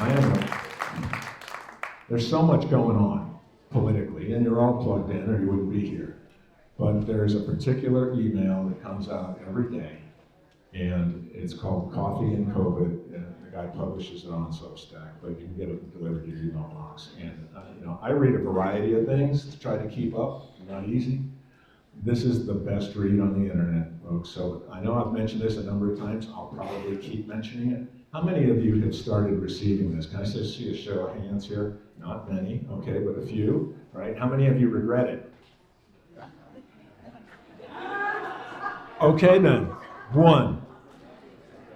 I am. There's so much going on politically, and you're all plugged in or you wouldn't be here. But there's a particular email that comes out every day, and it's called Coffee and COVID, and the guy publishes it on Substack, but you can get it delivered to your email box. And I read a variety of things to try to keep up, not easy. This is the best read on the internet, folks. So I know I've mentioned this a number of times. I'll probably keep mentioning it. How many of you have started receiving this? Can I just see a show of hands here? Not many, okay, but a few, right? How many of you regret it? Okay then, one.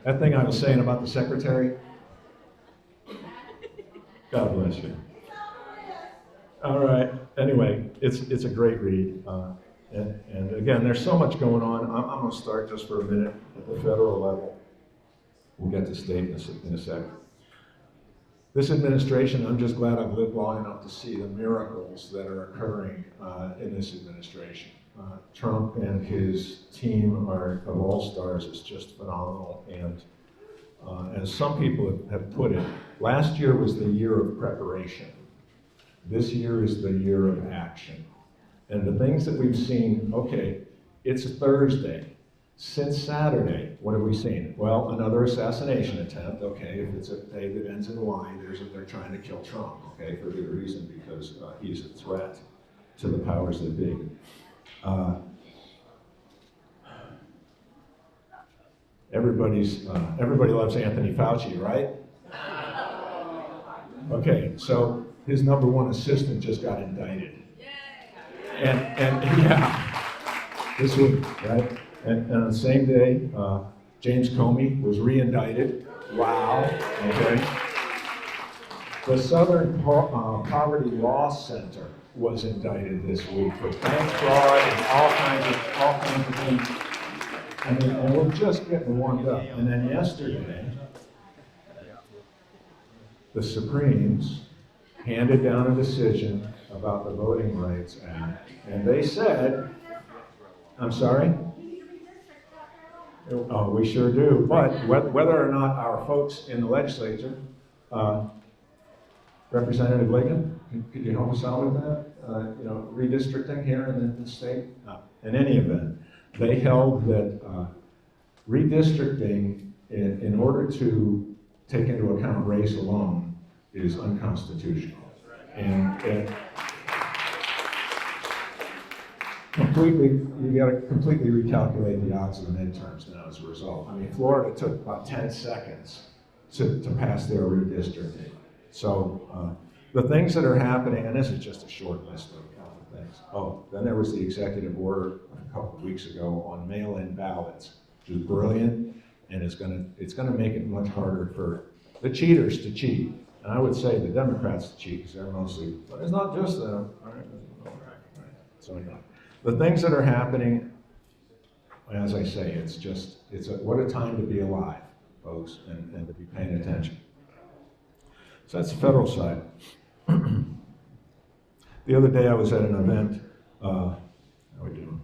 That thing I was saying about the secretary? God bless you. All right, anyway, it's a great read. And again, there's so much going on. I'm going to start just for a minute at the federal level. We'll get to state in a second. This administration, I'm just glad I've lived long enough to see the miracles that are occurring in this administration. Trump and his team of all-stars is just phenomenal. And as some people have put it, last year was the year of preparation. This year is the year of action. And the things that we've seen, okay, it's a Thursday. Since Saturday, what have we seen? Well, another assassination attempt, okay, if it's a day that ends in Y, they're trying to kill Trump, okay, for good reason, because he's a threat to the powers that be. Everybody loves Anthony Fauci, right? Okay, so his number one assistant just got indicted. And yeah, this week, right? And on the same day, James Comey was re-indicted. Wow, okay. The Southern Poverty Law Center was indicted this week for bank fraud and all kinds of things. And we're just getting warmed up. And then yesterday, the Supremes handed down a decision about the Voting Rights Act, and they said, I'm sorry? Oh, we sure do. But whether or not our folks in the legislature, Representative Ligon, could you help us out with that? Redistricting here in the state? In any event, they held that redistricting, in order to take into account race alone, is unconstitutional. And you got to completely recalculate the odds of the midterms now as a result. I mean, Florida took about 10 seconds to pass their redistricting. So the things that are happening, and this is just a short list of things. Oh, then there was the executive order a couple of weeks ago on mail-in ballots, which is brilliant, and it's gonna make it much harder for the cheaters to cheat. And I would say the Democrats to cheat, because they're mostly, but it's not just them. All right. So anyway. The things that are happening, as I say, what a time to be alive, folks, and to be paying attention. So that's the federal side. The other day I was at an event, how are we doing?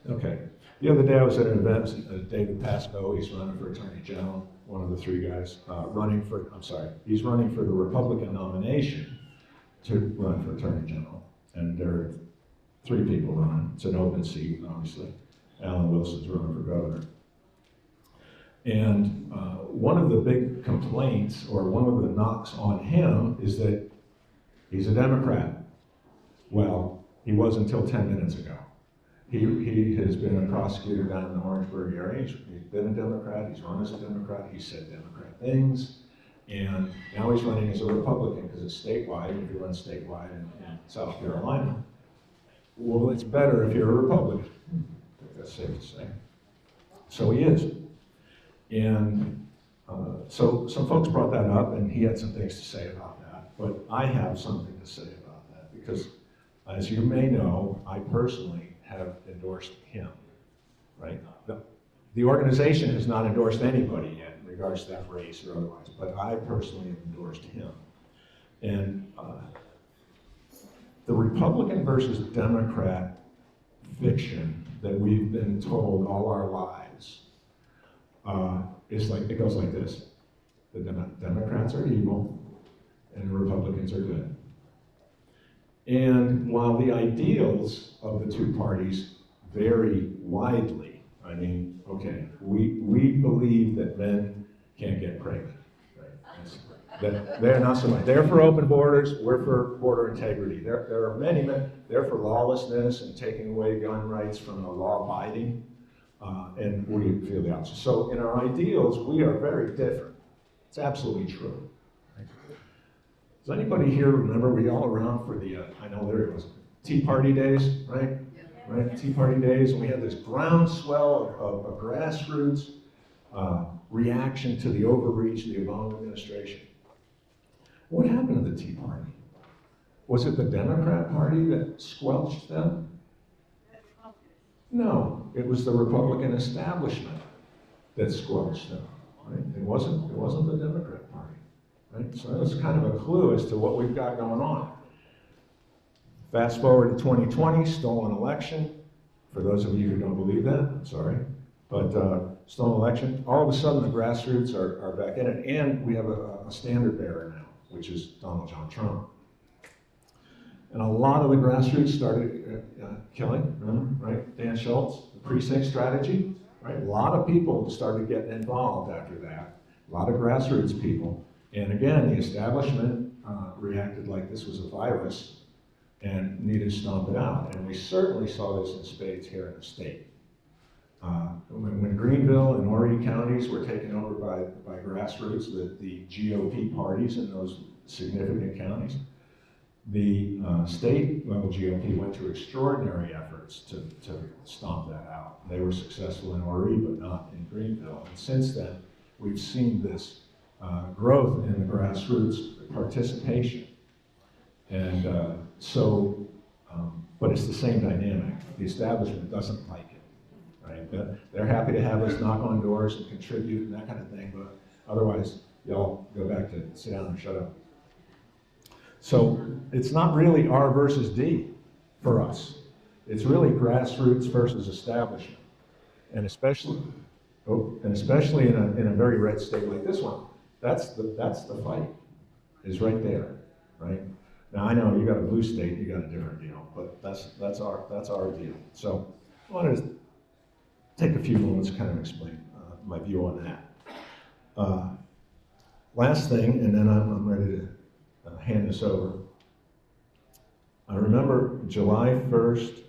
Okay. The other day I was at an event, David Pascoe, he's running for Attorney General, one of the three guys, he's running for the Republican nomination to run for Attorney General. And there are three people running. It's an open seat, obviously. Alan Wilson's running for governor. And one of the big complaints, or one of the knocks on him, is that he's a Democrat. Well, he was until 10 minutes ago. He has been a prosecutor down in the Orangeburg area. He's been a Democrat. He's run as a Democrat. He said Democrat things. And now he's running as a Republican because it's statewide. If you run statewide in South Carolina, well, it's better if you're a Republican. I think that's safe to say. So he is. And so some folks brought that up, and he had some things to say about that. But I have something to say about that because, as you may know, I personally have endorsed him, right? The organization has not endorsed anybody yet in regards to that race or otherwise, but I personally have endorsed him. And the Republican versus Democrat fiction that we've been told all our lives is like, it goes like this. The Democrats are evil, and the Republicans are good. And while the ideals of the two parties vary widely, I mean, okay, we believe that men can't get pregnant. That they're not so much. They're for open borders, we're for border integrity. There are many men, they're for lawlessness and taking away gun rights from the law-abiding, and we feel the opposite. So in our ideals, we are very different. It's absolutely true. Does anybody here remember, were you all around for the, I know there it was, Tea Party days, right? Right, Tea Party days, and we had this groundswell of grassroots reaction to the overreach of the Obama administration. What happened to the Tea Party? Was it the Democrat Party that squelched them? No, it was the Republican establishment that squelched them. Right? It wasn't the Democrat Party. Right? So that's kind of a clue as to what we've got going on. Fast forward to 2020, stolen election. For those of you who don't believe that, I'm sorry. But stolen election, all of a sudden the grassroots are back in it, and we have a standard bearer now, which is Donald John Trump. And a lot of the grassroots started killing, remember, right? Dan Schultz, the precinct strategy, right? A lot of people started getting involved after that, a lot of grassroots people. And again, the establishment reacted like this was a virus and needed to stomp it out. And we certainly saw this in spades here in the state. When Greenville and Horry counties were taken over by grassroots, the GOP parties in those significant counties, the state level GOP went to extraordinary efforts to stomp that out. They were successful in Horry, but not in Greenville. And since then, we've seen this growth in the grassroots participation. And but it's the same dynamic. The establishment doesn't like it, right? They're happy to have us knock on doors and contribute and that kind of thing, but otherwise, y'all go back to sit down and shut up. So it's not really R versus D for us. It's really grassroots versus establishment. And especially in a very red state like this one, that's the fight, is right there, right? Now I know you got a blue state, you got a different deal, but that's our deal. So I wanted to take a few moments to kind of explain my view on that. Last thing, and then I'm ready to hand this over. I remember July 1st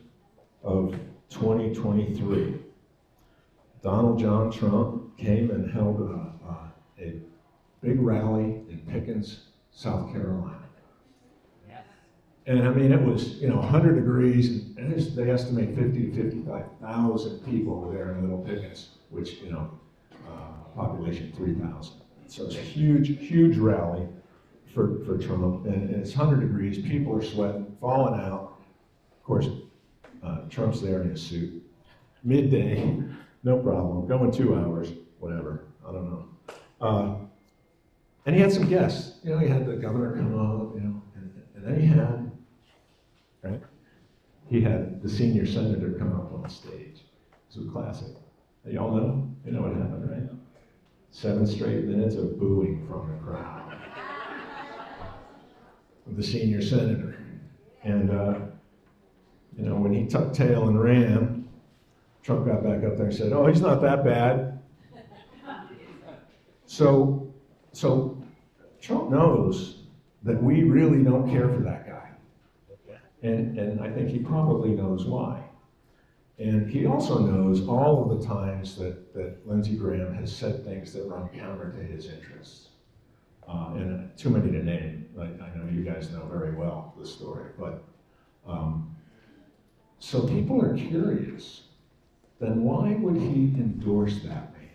of 2023, Donald John Trump came and held a big rally in Pickens, South Carolina. And I mean, it was 100 degrees, and they estimate 50 to 55,000 people were there in Little Pickens, which population 3,000. So it's a huge rally for Trump, and it's 100 degrees. People are sweating, falling out. Of course, Trump's there in his suit. Midday, no problem. Going 2 hours, whatever. I don't know. And he had some guests. He had the governor come up, and then he had the senior senator come up on stage. It was a classic. Y'all know? You know what happened, right? 7 straight minutes of booing from the crowd of the senior senator. And when he tucked tail and ran, Trump got back up there and said, "Oh, he's not that bad." So Trump knows that we really don't care for that guy. And I think he probably knows why. And he also knows all of the times that Lindsey Graham has said things that run counter to his interests. And too many to name. I know you guys know very well the story. But so people are curious. Then why would he endorse that man?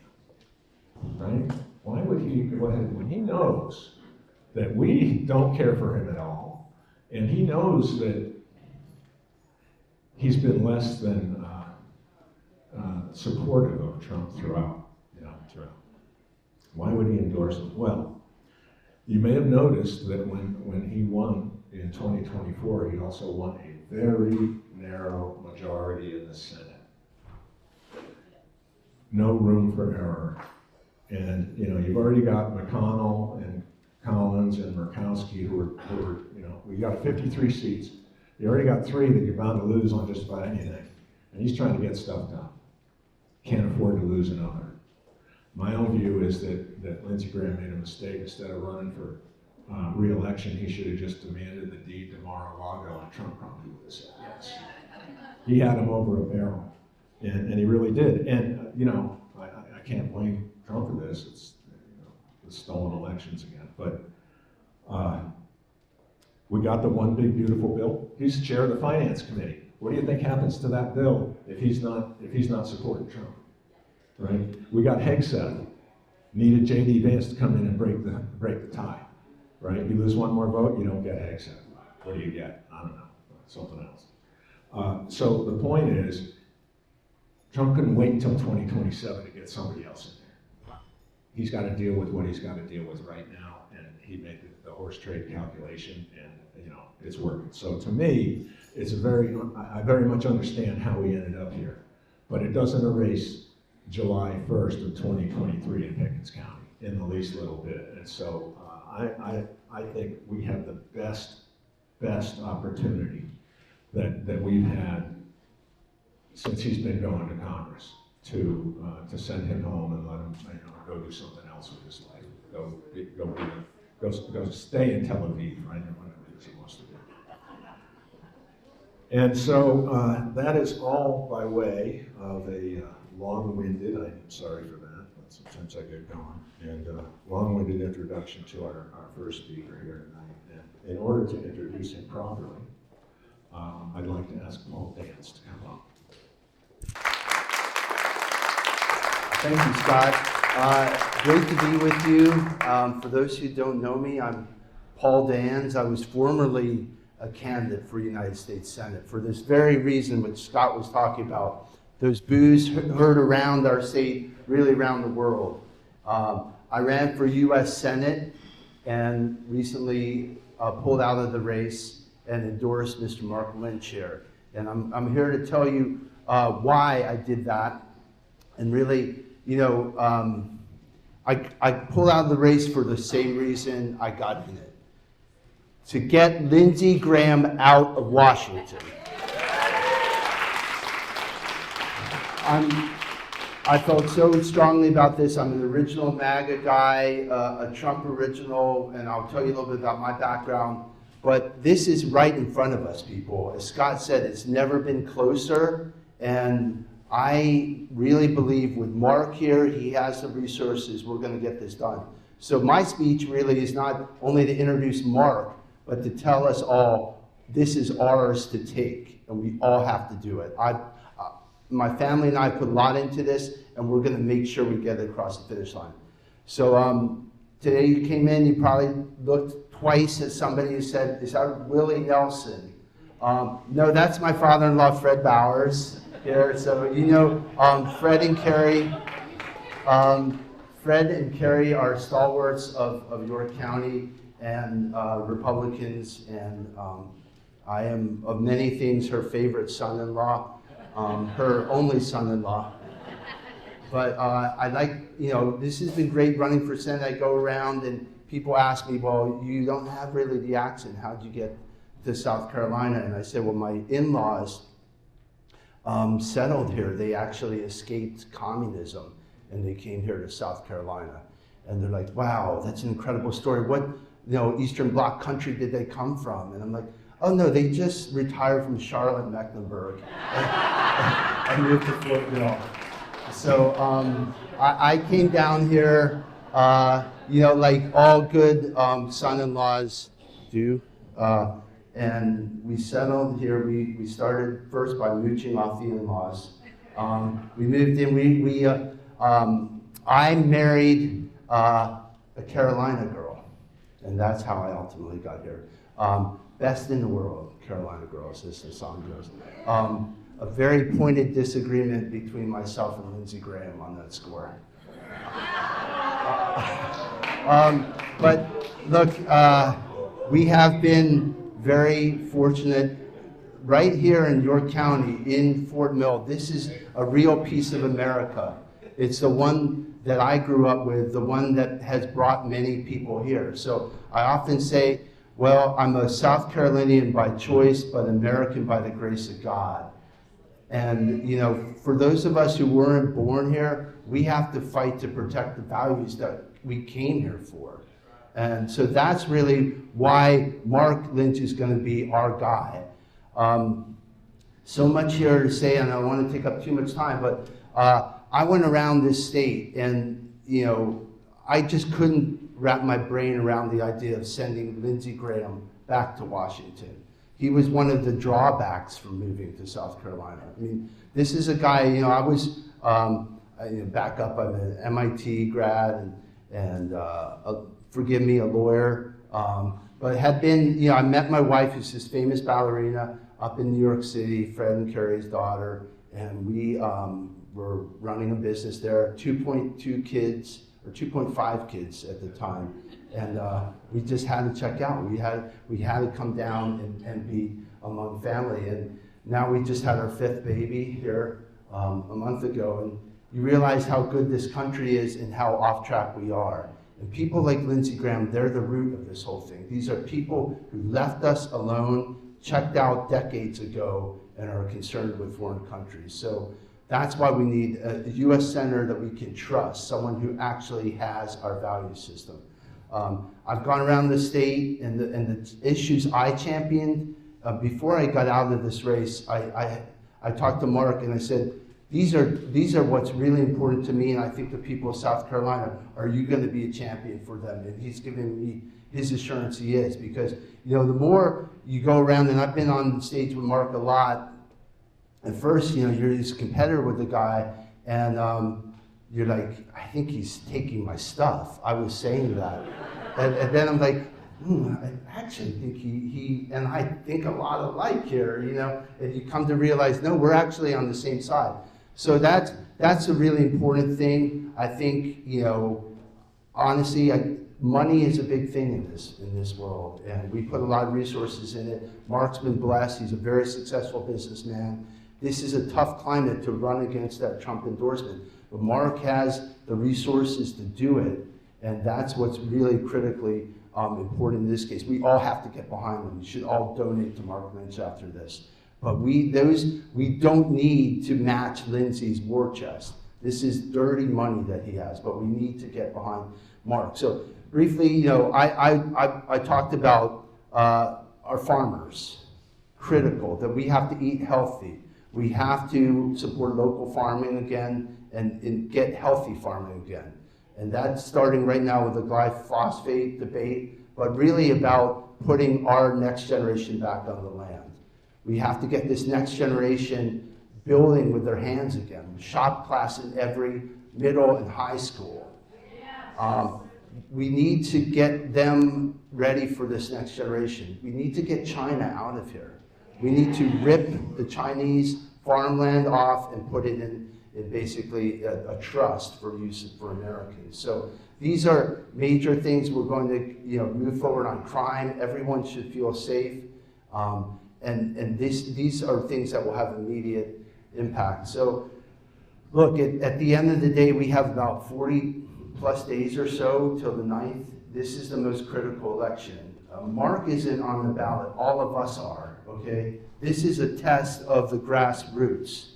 Right? Why would he go ahead when he knows that we don't care for him at all, and he knows that he's been less than supportive of Trump throughout. Why would he endorse him? Well, you may have noticed that when he won in 2024, he also won a very narrow majority in the Senate. No room for error And, you know, you've already got McConnell and Collins and Murkowski who are, you know, we got 53 seats. You already got 3 that you're bound to lose on just about anything. And he's trying to get stuff done. Can't afford to lose another. My own view is that Lindsey Graham made a mistake. Instead of running for re-election, he should have just demanded the deed to Mar-a-Lago, and Trump probably would have said yes. He had him over a barrel, and he really did. And, you know, I can't blame Trump for this. It's, you know, the stolen elections again. But we got the one big beautiful bill. He's chair of the Finance Committee. What do you think happens to that bill if he's not supporting Trump? Right? We got Hegseth. Needed J.D. Vance to come in and break the tie. Right? You lose one more vote, you don't get Hegseth. What do you get? I don't know. Something else. So the point is, Trump couldn't wait until 2027 to get somebody else in there. He's got to deal with what he's got to deal with right now, and he made the horse trade calculation, and you know it's working. So to me, it's I very much understand how we ended up here, but it doesn't erase July 1st of 2023 in Pickens County in the least little bit. And so I think we have the best opportunity that we've had since he's been going to Congress to send him home and let him, you know, go do something else with his life. Go stay in Tel Aviv, right? And whatever it is he wants to do. And so that is all by way of a long-winded, I'm sorry for that, but sometimes I get going, and long-winded introduction to our first speaker here tonight. And in order to introduce him properly, I'd like to ask Paul Dance to come up. Thank you, Scott. Great to be with you. For those who don't know me, I'm Paul Dance. I was formerly a candidate for United States Senate for this very reason which Scott was talking about. Those boos heard around our state, really around the world. I ran for US Senate and recently pulled out of the race and endorsed Mr. Mark Lynch here. And I'm here to tell you why I did that. And really, you know, I pulled out of the race for the same reason I got in it. To get Lindsey Graham out of Washington. I felt so strongly about this. I'm an original MAGA guy, a Trump original, and I'll tell you a little bit about my background. But this is right in front of us, people. As Scott said, it's never been closer. And I really believe with Mark here, he has the resources, we're going to get this done. So my speech really is not only to introduce Mark, but to tell us all, this is ours to take, and we all have to do it. My family and I put a lot into this, and we're going to make sure we get it across the finish line. So today you came in, you probably looked twice at somebody who said, is that Willie Nelson? No, that's my father-in-law, Fred Bowers, here. So you know Fred and Carrie. Fred and Carrie are stalwarts of York County and Republicans, and I am, of many things, her favorite son-in-law. Her only son-in-law. But I like, you know, this has been great running for Senate. I go around and people ask me, well, you don't have really the accent. How'd you get to South Carolina? And I said, well, my in-laws settled here. They actually escaped communism and they came here to South Carolina. And they're like, wow, that's an incredible story. What, you know, Eastern Bloc country did they come from? And I'm like, oh no, they just retired from Charlotte, Mecklenburg and moved to Fort Mill. So I came down here, you know, like all good son-in-laws do, and we settled here. We started first by mooching off the in-laws. We moved in. I married a Carolina girl, and that's how I ultimately got here. Best in the world, Carolina girls, as the song goes. A very pointed disagreement between myself and Lindsey Graham on that score. But look, we have been very fortunate right here in York County, in Fort Mill. This is a real piece of America. It's the one that I grew up with, the one that has brought many people here. So I often say, well, I'm a South Carolinian by choice, but American by the grace of God. And, you know, for those of us who weren't born here, we have to fight to protect the values that we came here for. And so that's really why Mark Lynch is going to be our guy. So much here to say, and I don't want to take up too much time, but I went around this state, and, you know, I just couldn't wrap my brain around the idea of sending Lindsey Graham back to Washington. He was one of the drawbacks for moving to South Carolina. I mean, this is a guy, you know, I was, back up, I'm an MIT grad, and forgive me, a lawyer, but had been, you know, I met my wife, who's this famous ballerina up in New York City, Fred and Carrie's daughter, and we were running a business there, 2.2 kids, or 2.5 kids at the time. And we just had to check out. We had to come down and be among family. And now we just had our 5th baby here a month ago. And you realize how good this country is and how off track we are. And people like Lindsey Graham, they're the root of this whole thing. These are people who left us alone, checked out decades ago, and are concerned with foreign countries. So that's why we need a US Senator that we can trust, someone who actually has our value system. I've gone around the state, and the issues I championed, before I got out of this race, I talked to Mark and I said, these are what's really important to me, and I think the people of South Carolina, are you going to be a champion for them? And he's given me his assurance he is, because, you know, the more you go around, and I've been on the stage with Mark a lot, at first, you know, you're this competitor with the guy, and you're like, I think he's taking my stuff. I was saying that. And then I'm like, I actually think he and I think a lot alike here, you know, and you come to realize, no, we're actually on the same side. So that's a really important thing. I think, you know, honestly, money is a big thing in this world, and we put a lot of resources in it. Mark's been blessed. He's a very successful businessman. This is a tough climate to run against that Trump endorsement. But Mark has the resources to do it, and that's what's really critically important in this case. We all have to get behind him. We should all donate to Mark Lynch after this. But we don't need to match Lindsey's war chest. This is dirty money that he has, but we need to get behind Mark. So briefly, you know, I talked about our farmers, critical, that we have to eat healthy. We have to support local farming again and get healthy farming again. And that's starting right now with the glyphosate debate, but really about putting our next generation back on the land. We have to get this next generation building with their hands again. Shop class in every middle and high school. We need to get them ready for this next generation. We need to get China out of here. We need to rip the Chinese farmland off and put it in basically a trust for use for Americans. So these are major things. We're going to move forward on crime. Everyone should feel safe. And these are things that will have immediate impact. So look, at the end of the day, we have about 40 plus days or so till the 9th. This is the most critical election. Mark isn't on the ballot. All of us are, okay? This is a test of the grassroots.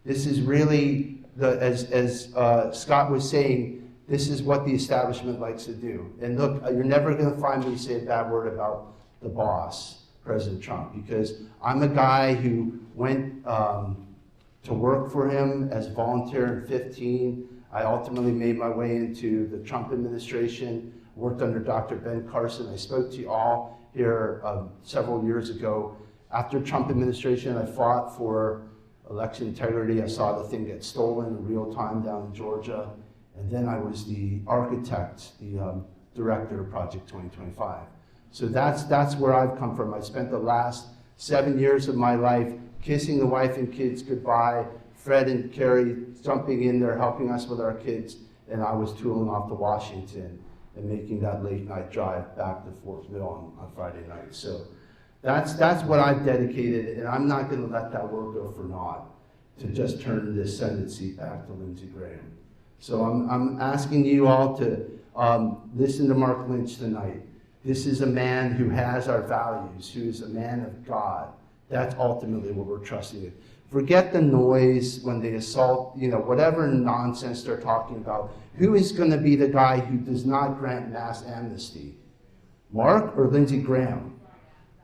This is really, as Scott was saying, this is what the establishment likes to do. And look, you're never going to find me say a bad word about the boss, President Trump, because I'm a guy who went to work for him as a volunteer in 2015. I ultimately made my way into the Trump administration, worked under Dr. Ben Carson. I spoke to you all here several years ago. After Trump administration, I fought for election integrity. I saw the thing get stolen in real time down in Georgia. And then I was the architect, the director of Project 2025. So that's where I've come from. I spent the last 7 years of my life kissing the wife and kids goodbye, Fred and Carrie jumping in there, helping us with our kids, and I was tooling off to Washington and making that late night drive back to Fort Mill on Friday night. So that's what I've dedicated, and I'm not going to let that work go for naught. to just turn this Senate seat back to Lindsey Graham. So I'm asking you all to listen to Mark Lynch tonight. This is a man who has our values, who is a man of God. That's ultimately what we're trusting in. Forget the noise when they assault, whatever nonsense they're talking about. Who is going to be the guy who does not grant mass amnesty? Mark or Lindsey Graham?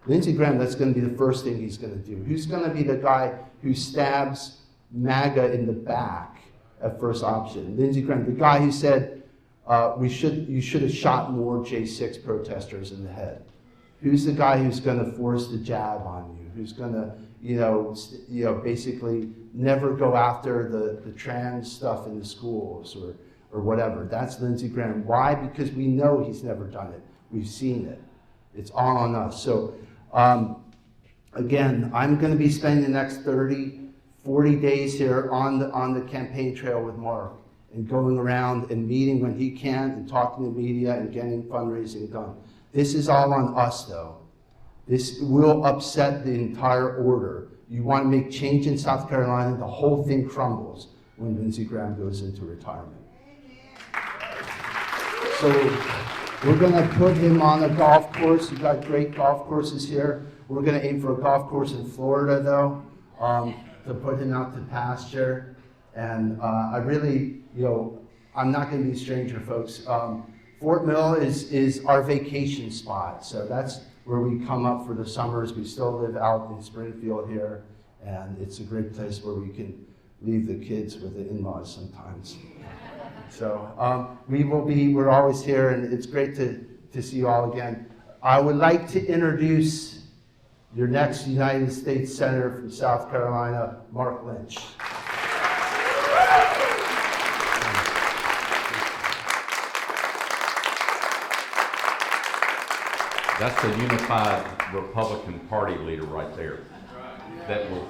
Lindsey Graham, that's going to be the first thing he's going to do. Who's going to be the guy who stabs MAGA in the back at first option? Lindsey Graham, the guy who said, you should have shot more J6 protesters in the head. Who's the guy who's going to force the jab on you? Who's going to, basically never go after the trans stuff in the schools or whatever? That's Lindsey Graham. Why? Because we know he's never done it. We've seen it. It's all on us. So, again, I'm going to be spending the next 30, 40 days here on the campaign trail with Mark and going around and meeting when he can and talking to media and getting fundraising done. This is all on us, though. This will upset the entire order. You want to make change in South Carolina, the whole thing crumbles when Lindsey Graham goes into retirement. So we're going to put him on a golf course. We've got great golf courses here. We're going to aim for a golf course in Florida, though, to put him out to pasture. And I really, I'm not going to be a stranger, folks. Fort Mill is our vacation spot. So that's where we come up for the summers. We still live out in Springfield here. And it's a great place where we can leave the kids with the in-laws sometimes. So we're always here, and it's great to see you all again. I would like to introduce your next United States Senator from South Carolina, Mark Lynch. That's a unified Republican Party leader right there that will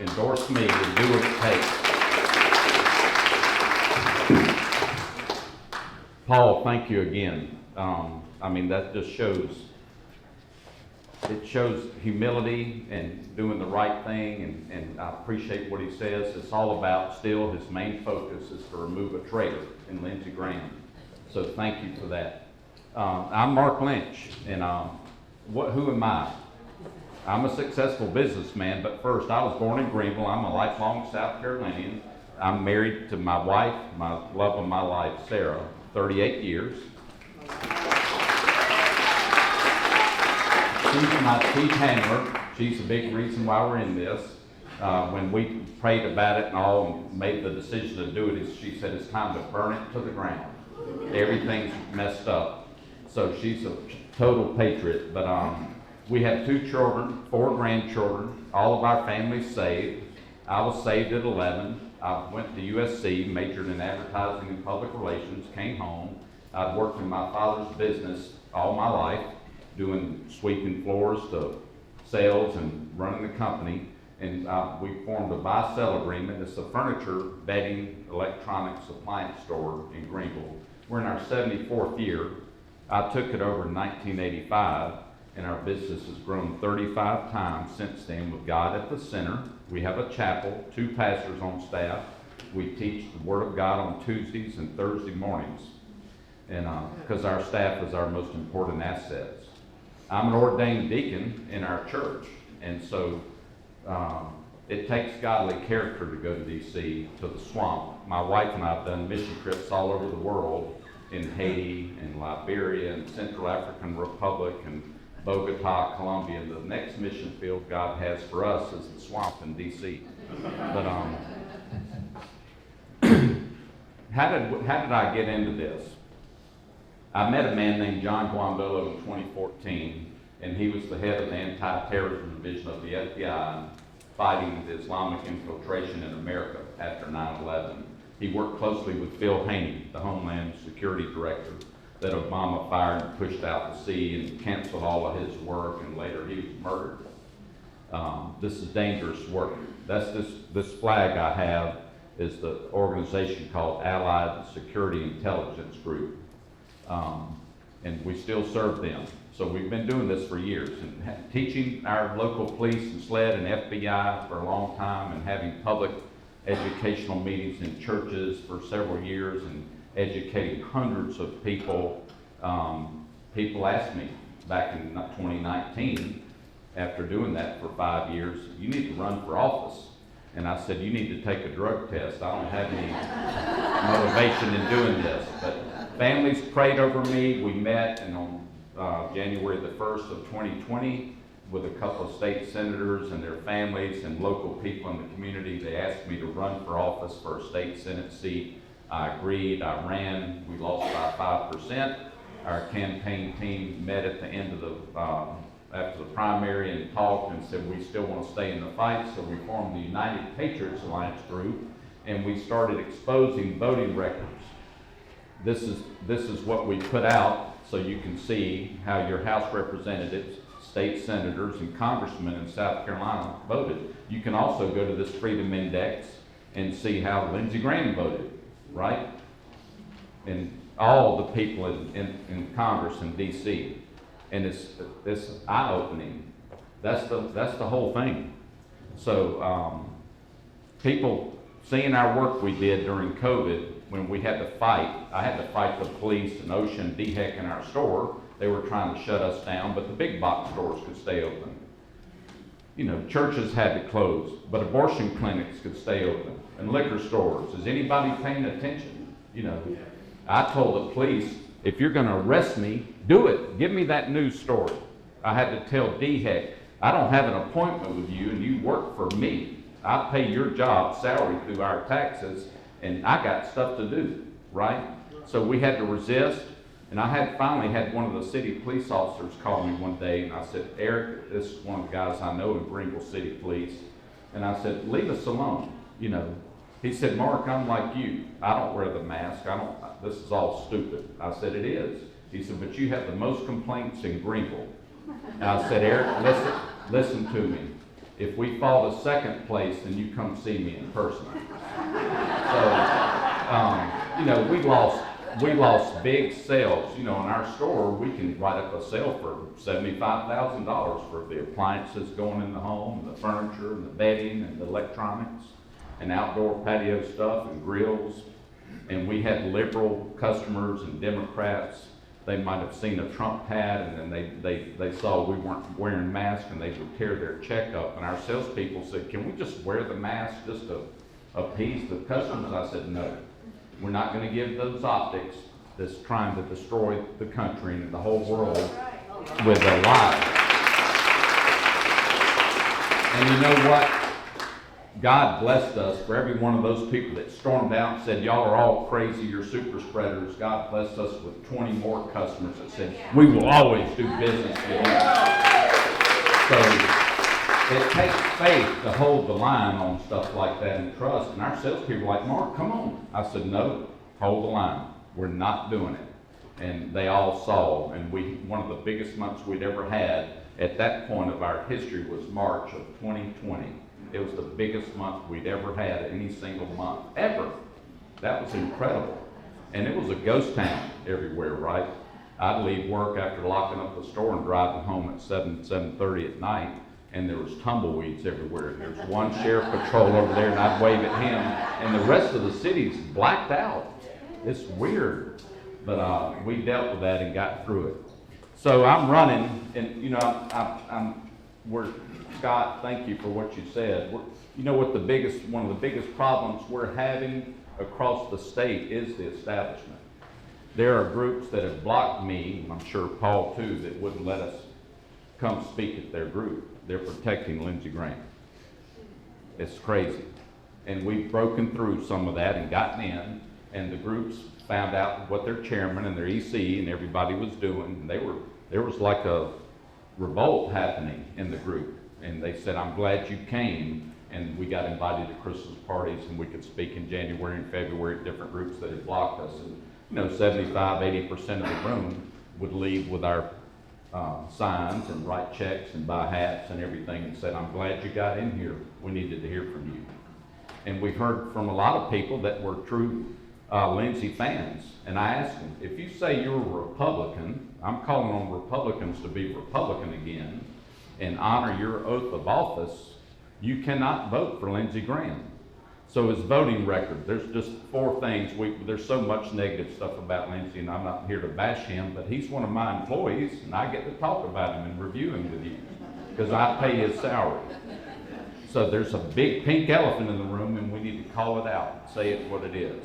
endorse me and do what it takes. Paul, thank you again. That just shows humility and doing the right thing, and I appreciate what he says. It's all about still his main focus is to remove a traitor in Lindsey Graham. So thank you for that. I'm Mark Lynch, and who am I? I'm a successful businessman, but first, I was born in Greenville. I'm a lifelong South Carolinian. I'm married to my wife, my love of my life, Sarah, 38 years. She's my chief handler. She's a big reason why we're in this. When we prayed about it and all and made the decision to do it, she said it's time to burn it to the ground. Everything's messed up. So she's a total patriot. But we have 2 children, 4 grandchildren, all of our families saved. I was saved at 11. I went to USC, majored in advertising and public relations, came home. I'd worked in my father's business all my life, doing sweeping floors to sales and running the company. And we formed a buy-sell agreement. It's a furniture, bedding, electronics, appliance store in Greenville. We're in our 74th year. I took it over in 1985, and our business has grown 35 times since then with God at the center. We have a chapel, 2 pastors on staff. We teach the Word of God on Tuesdays and Thursday mornings, and because our staff is our most important assets. I'm an ordained deacon in our church, and so it takes godly character to go to D.C., to the swamp. My wife and I have done mission trips all over the world, in Haiti and Liberia and Central African Republic and Bogota, Colombia. The next mission field God has for us is the swamp in D.C. But how did I get into this? I met a man named John Guambillo in 2014, and he was the head of the anti-terrorism division of the FBI, fighting the Islamic infiltration in America after 9/11. He worked closely with Phil Haney, the Homeland Security Director, that Obama fired and pushed out to sea and canceled all of his work, and later he was murdered. This is dangerous work. That's this flag I have is the organization called Allied Security Intelligence Group, and we still serve them. So we've been doing this for years and teaching our local police and SLED and FBI for a long time, and having public educational meetings in churches for several years and educating hundreds of people. People asked me back in 2019, after doing that for 5 years, you need to run for office. And I said, you need to take a drug test. I don't have any motivation in doing this. But families prayed over me. We met, and on January the 1st of 2020, with a couple of state senators and their families and local people in the community, they asked me to run for office for a state Senate seat. I agreed, I ran, we lost by 5%. Our campaign team met at the end of the, after the primary, and talked and said we still want to stay in the fight, so we formed the United Patriots Alliance group, and we started exposing voting records. This is what we put out, so you can see how your House representatives, state senators, and congressmen in South Carolina voted. You can also go to this Freedom Index and see how Lindsey Graham voted, right? And all the people in Congress in D.C. And it's eye-opening. That's the whole thing. So people seeing our work we did during COVID, when we had to fight, I had to fight the police and OSHA and DHEC in our store. They were trying to shut us down, but the big box stores could stay open. You know, churches had to close, but abortion clinics could stay open, and liquor stores. Is anybody paying attention? You know, I told the police, if you're going to arrest me, do it. Give me that news story. I had to tell DHEC, I don't have an appointment with you, and you work for me. I pay your job salary through our taxes, and I got stuff to do, right? So we had to resist. And I finally had one of the city police officers call me one day, and I said, Eric, this is one of the guys I know in Greenville City Police. And I said, leave us alone, you know. He said, Mark, I'm like you. I don't wear the mask. This is all stupid. I said, it is. He said, but you have the most complaints in Greenville. And I said, Eric, listen to me. If we fall to second place, then you come see me in person. So, you know, we lost big sales. You know, in our store, we can write up a sale for $75,000 for the appliances going in the home, and the furniture, and the bedding, and the electronics, and outdoor patio stuff, and grills. And we had liberal customers and Democrats. They might have seen a Trump hat, and then they saw we weren't wearing masks, and they would tear their check up. And our salespeople said, can we just wear the mask just to appease the customers? I said, no. We're not going to give those optics that's trying to destroy the country and the whole world with a lie. And you know what? God blessed us for every one of those people that stormed out and said, y'all are all crazy, you're super spreaders. God blessed us with 20 more customers that said, we will always do business with you. So it takes faith to hold the line on stuff like that and trust. And our salespeople were like, Mark, come on. I said, no, hold the line. We're not doing it. And they all saw. And one of the biggest months we'd ever had at that point of our history was March of 2020. It was the biggest month we'd ever had, any single month, ever. That was incredible. And it was a ghost town everywhere, right? I'd leave work after locking up the store and driving home at 7:30 at night, and there was tumbleweeds everywhere. There's one sheriff patrol over there, and I'd wave at him, and the rest of the city's blacked out. It's weird, but we dealt with that and got through it. So I'm running, and you know, Scott, thank you for what you said. You know what one of the biggest problems we're having across the state is the establishment. There are groups that have blocked me, and I'm sure Paul too, that wouldn't let us come speak at their group. They're protecting Lindsey Graham. It's crazy. And we've broken through some of that and gotten in, and the groups found out what their chairman and their EC and everybody was doing. And there was like a revolt happening in the group. And they said, I'm glad you came. And we got invited to Christmas parties, and we could speak in January and February at different groups that had blocked us. And you know, 75-80% of the room would leave with our signs and write checks and buy hats and everything, and said, I'm glad you got in here. We needed to hear from you. And we've heard from a lot of people that were true Lindsey fans, and I asked them, if you say you're a Republican, I'm calling on Republicans to be Republican again and honor your oath of office, you cannot vote for Lindsey Graham. So his voting record, there's just 4 things. There's so much negative stuff about Lindsey, and I'm not here to bash him, but he's one of my employees, and I get to talk about him and review him with you because I pay his salary. So there's a big pink elephant in the room, and we need to call it out and say it what it is.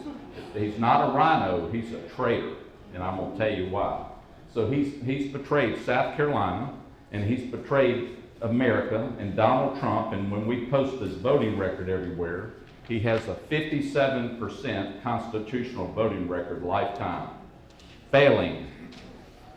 He's not a rhino, he's a traitor, and I'm going to tell you why. So he's betrayed South Carolina, and he's betrayed America and Donald Trump, and when we post his voting record everywhere, he has a 57% constitutional voting record lifetime. Failing.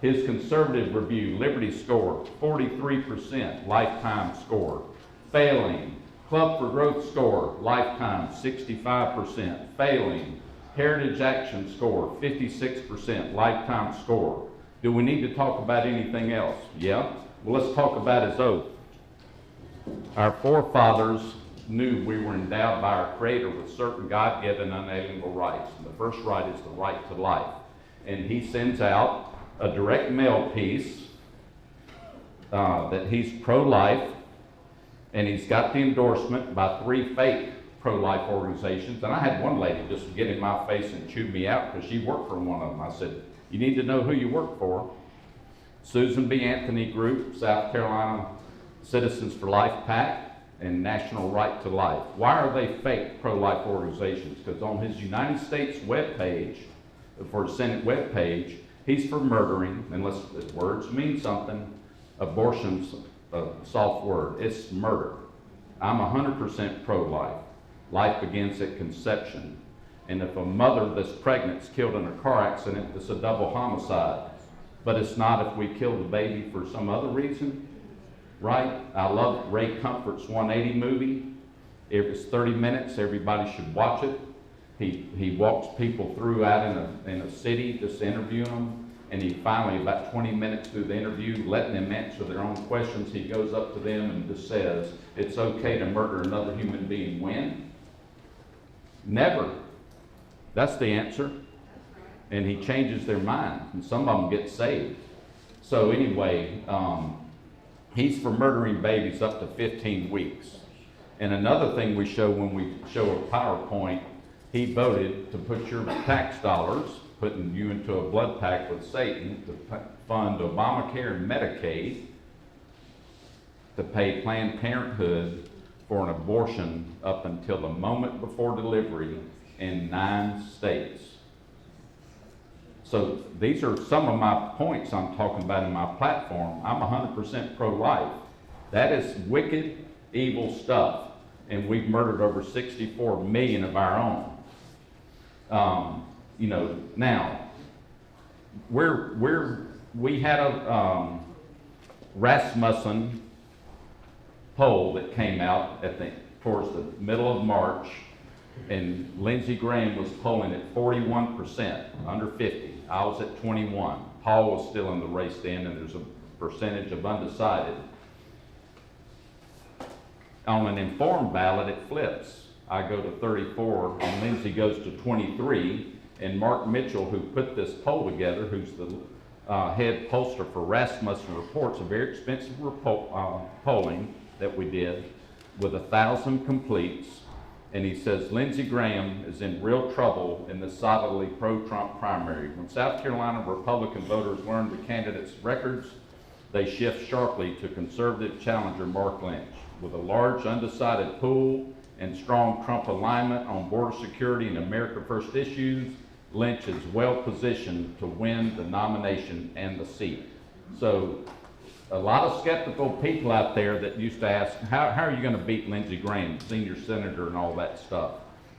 His conservative review, Liberty score, 43% lifetime score. Failing. Club for Growth score, lifetime, 65%. Failing. Heritage Action score, 56% lifetime score. Do we need to talk about anything else? Yeah. Well, let's talk about his oath. Our forefathers knew we were endowed by our Creator with certain God-given unalienable rights. And the first right is the right to life. And he sends out a direct mail piece that he's pro-life, and he's got the endorsement by 3 fake pro-life organizations. And I had one lady just get in my face and chew me out because she worked for one of them. I said, you need to know who you work for. Susan B. Anthony Group, South Carolina Citizens for Life PAC, and National Right to Life. Why are they fake pro-life organizations? Because on his United States webpage, for the Senate webpage, he's for murdering, unless words mean something, abortion's a soft word, it's murder. I'm 100% pro-life. Life begins at conception. And if a mother that's pregnant is killed in a car accident, it's a double homicide. But it's not if we kill the baby for some other reason. Right? I love Ray Comfort's 180 movie. It was 30 minutes. Everybody should watch it. He walks people through out in a city just interviewing them. And he finally, about 20 minutes through the interview, letting them answer their own questions, he goes up to them and just says, it's okay to murder another human being. When? Never. That's the answer. And he changes their mind. And some of them get saved. So anyway, he's for murdering babies up to 15 weeks. And another thing we show when we show a PowerPoint, he voted to put your tax dollars, putting you into a blood pact with Satan, to fund Obamacare and Medicaid, to pay Planned Parenthood for an abortion up until the moment before delivery in 9 states. So these are some of my points I'm talking about in my platform. I'm 100% pro-life. That is wicked, evil stuff. And we've murdered over 64 million of our own. Now, we had a Rasmussen poll that came out towards the middle of March, and Lindsey Graham was polling at 41%, under 50. I was at 21. Paul was still in the race then, and there's a percentage of undecided. On an informed ballot, it flips. I go to 34, and Lindsey goes to 23, and Mark Mitchell, who put this poll together, who's the head pollster for Rasmussen Reports, a very expensive polling that we did with 1,000 completes, and he says Lindsey Graham is in real trouble in the solidly pro-Trump primary. When South Carolina Republican voters learn the candidates' records, they shift sharply to conservative challenger Mark Lynch. With a large undecided pool and strong Trump alignment on border security and America First issues, Lynch is well positioned to win the nomination and the seat. So a lot of skeptical people out there that used to ask, how are you going to beat Lindsey Graham, senior senator and all that stuff?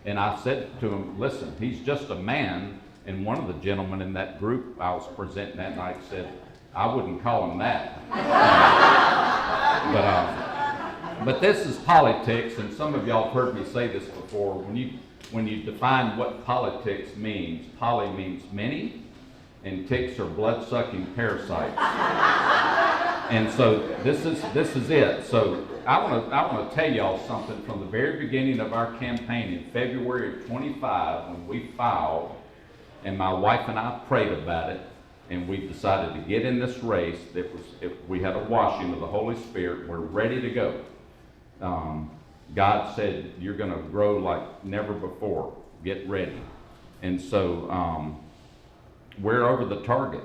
And I said to him, listen, he's just a man. And one of the gentlemen in that group I was presenting that night said, I wouldn't call him that. But this is politics, and some of y'all have heard me say this before. When you define what politics means, poly means many, and ticks are blood-sucking parasites. And so this is it. So I want to tell y'all something from the very beginning of our campaign in February of 25, when we filed And my wife and I prayed about it, and we decided to get in this race. We had a washing of the Holy Spirit. We're ready to go. God said, you're going to grow like never before. Get ready. And so we're over the target,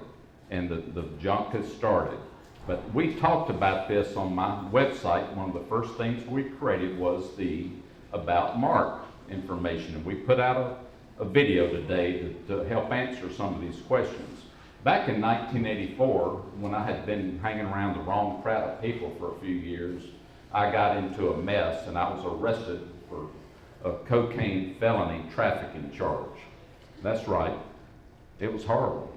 and the junk has started. But we talked about this on my website. One of the first things we created was the About Mark information. And we put out a video today to help answer some of these questions. Back in 1984, when I had been hanging around the wrong crowd of people for a few years, I got into a mess and I was arrested for a cocaine felony trafficking charge. That's right. It was horrible.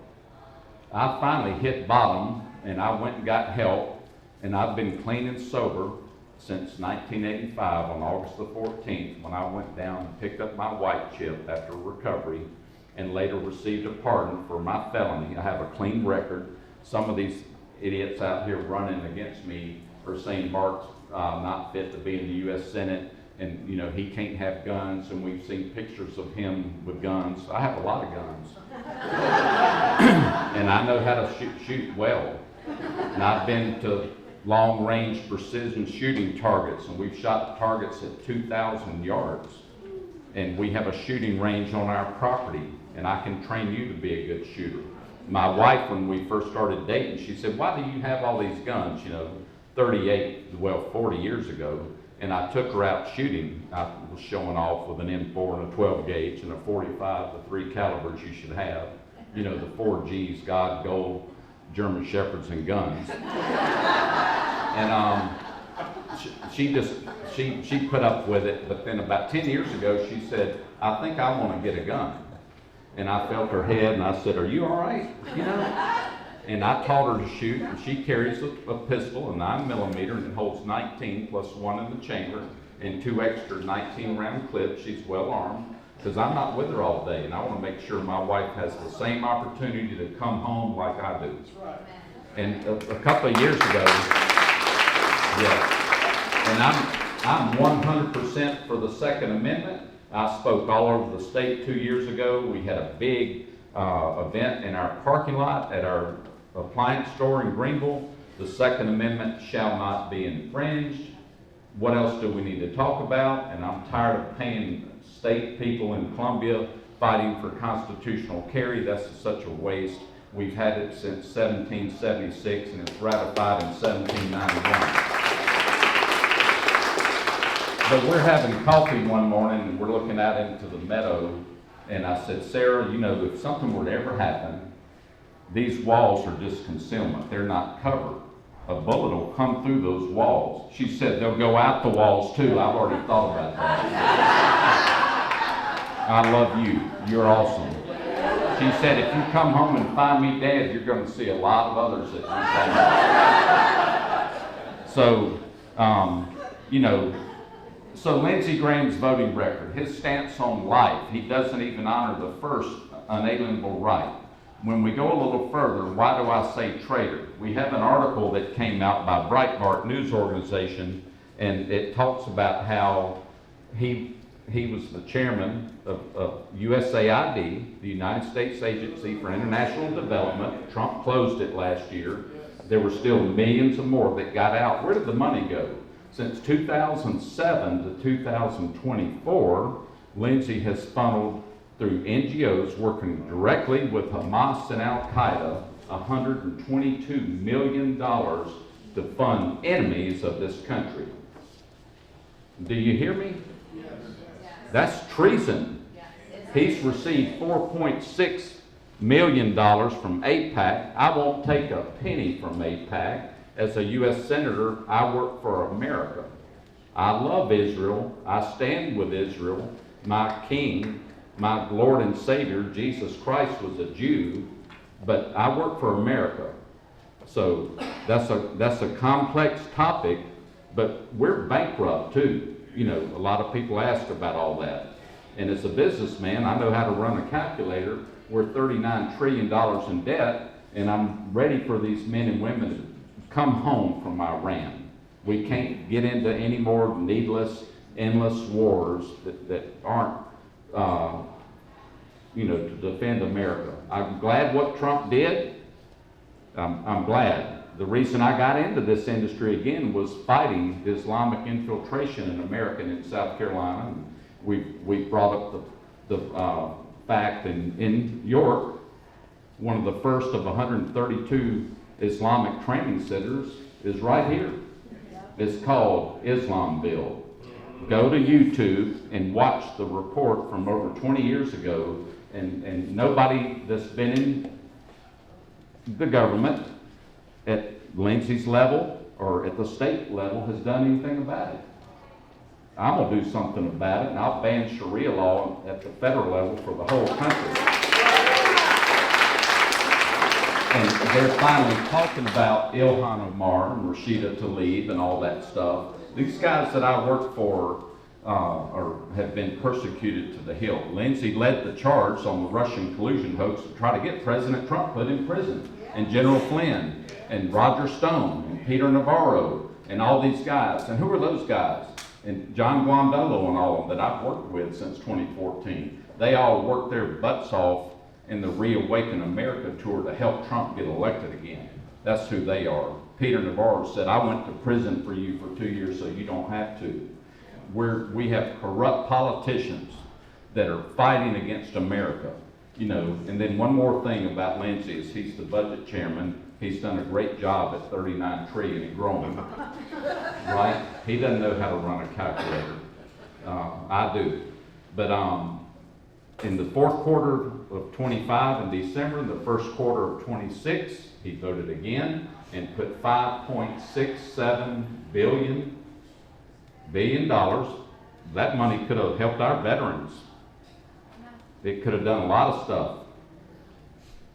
I finally hit bottom and I went and got help, and I've been clean and sober since 1985 on August the 14th, when I went down and picked up my white chip after recovery and later received a pardon for my felony. I have a clean record. Some of these idiots out here running against me are saying Mark's not fit to be in the US Senate, and you know he can't have guns, and we've seen pictures of him with guns. I have a lot of guns. And I know how to shoot well. And I've been to long-range precision shooting targets, and we've shot targets at 2,000 yards. And we have a shooting range on our property, and I can train you to be a good shooter. My wife, when we first started dating, she said, why do you have all these guns, 40 years ago? And I took her out shooting. I was showing off with an M4 and a 12 gauge and a 45, the 3 calibers you should have. The 4 Gs, God, gold, German Shepherds, and guns. And she put up with it, but then about 10 years ago, she said, I think I want to get a gun. And I felt her head, and I said, are you all right? And I taught her to shoot, and she carries a pistol, a 9mm, and it holds 19 plus 1 in the chamber, and 2 extra 19-round clips. She's well armed, because I'm not with her all day, and I want to make sure my wife has the same opportunity to come home like I do. And a couple of years ago, and I'm 100% for the Second Amendment. I spoke all over the state 2 years ago. We had a big event in our parking lot at our appliance store in Greenville. The Second Amendment shall not be infringed. What else do we need to talk about? And I'm tired of paying state people in Columbia fighting for constitutional carry. That's such a waste. We've had it since 1776, and it's ratified in 1791. But we're having coffee one morning, and we're looking out into the meadow, and I said, Sarah, if something were to ever happen, these walls are just concealment. They're not covered. A bullet will come through those walls. She said, they'll go out the walls too. I've already thought about that. I love you. You're awesome. She said, if you come home and find me dead, you're going to see a lot of others that you find. So Lindsey Graham's voting record, his stance on life, he doesn't even honor the first unalienable right. When we go a little further, why do I say traitor? We have an article that came out by Breitbart News Organization, and it talks about how he was the chairman of USAID, the United States Agency for International Development. Trump closed it last year. There were still millions of more that got out. Where did the money go? Since 2007 to 2024, Lindsey has funneled through NGOs working directly with Hamas and Al-Qaeda $122 million to fund enemies of this country. Do you hear me? Yes. That's treason. He's received $4.6 million from AIPAC. I won't take a penny from AIPAC. As a U.S. Senator, I work for America. I love Israel. I stand with Israel. My King, my Lord and Savior, Jesus Christ, was a Jew, but I work for America. So that's a complex topic, but we're bankrupt too. A lot of people ask about all that. And as a businessman, I know how to run a calculator. We're $39 trillion in debt, and I'm ready for these men and women to come home from Iran. We can't get into any more needless, endless wars that aren't to defend America. I'm glad what Trump did. I'm glad. The reason I got into this industry again was fighting Islamic infiltration in America and in South Carolina. And we brought up the fact in York, one of the first of 132 Islamic training centers is right here. It's called Islamville. Go to YouTube and watch the report from over 20 years ago, and nobody that's been in the government at Lindsay's level or at the state level has done anything about it. I'm gonna do something about it, and I'll ban Sharia law at the federal level for the whole country. And they're finally talking about Ilhan Omar and Rashida Tlaib and all that stuff. These guys that I work for have been persecuted to the hilt. Lindsay led the charge on the Russian collusion hoax to try to get President Trump put in prison, and General Flynn, and Roger Stone, and Peter Navarro, and all these guys. And who are those guys? And John Guandolo and all of them that I've worked with since 2014. They all worked their butts off in the Reawaken America tour to help Trump get elected again. That's who they are. Peter Navarro said, I went to prison for you for 2 years so you don't have to. We have corrupt politicians that are fighting against America. And then one more thing about Lindsay is he's the budget chairman. He's done a great job at 39 trillion and growing, right? He doesn't know how to run a calculator. I do. But in the fourth quarter of 25 in December, in the first quarter of 26, he voted again and put $5.67 billion. That money could have helped our veterans. It could have done a lot of stuff.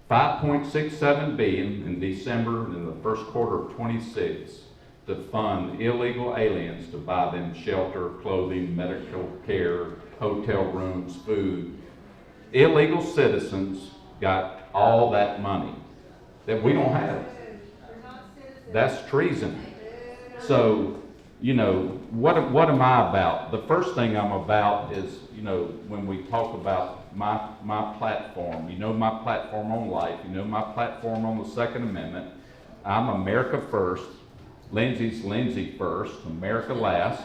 5.67 billion in December in the first quarter of 26 to fund illegal aliens to buy them shelter, clothing, medical care, hotel rooms, food. Illegal citizens got all that money that we don't have. That's treason. So, what am I about? The first thing I'm about is, when we talk about my platform, my platform on life, my platform on the Second Amendment. I'm America first. Lindsay's Lindsay first, America last.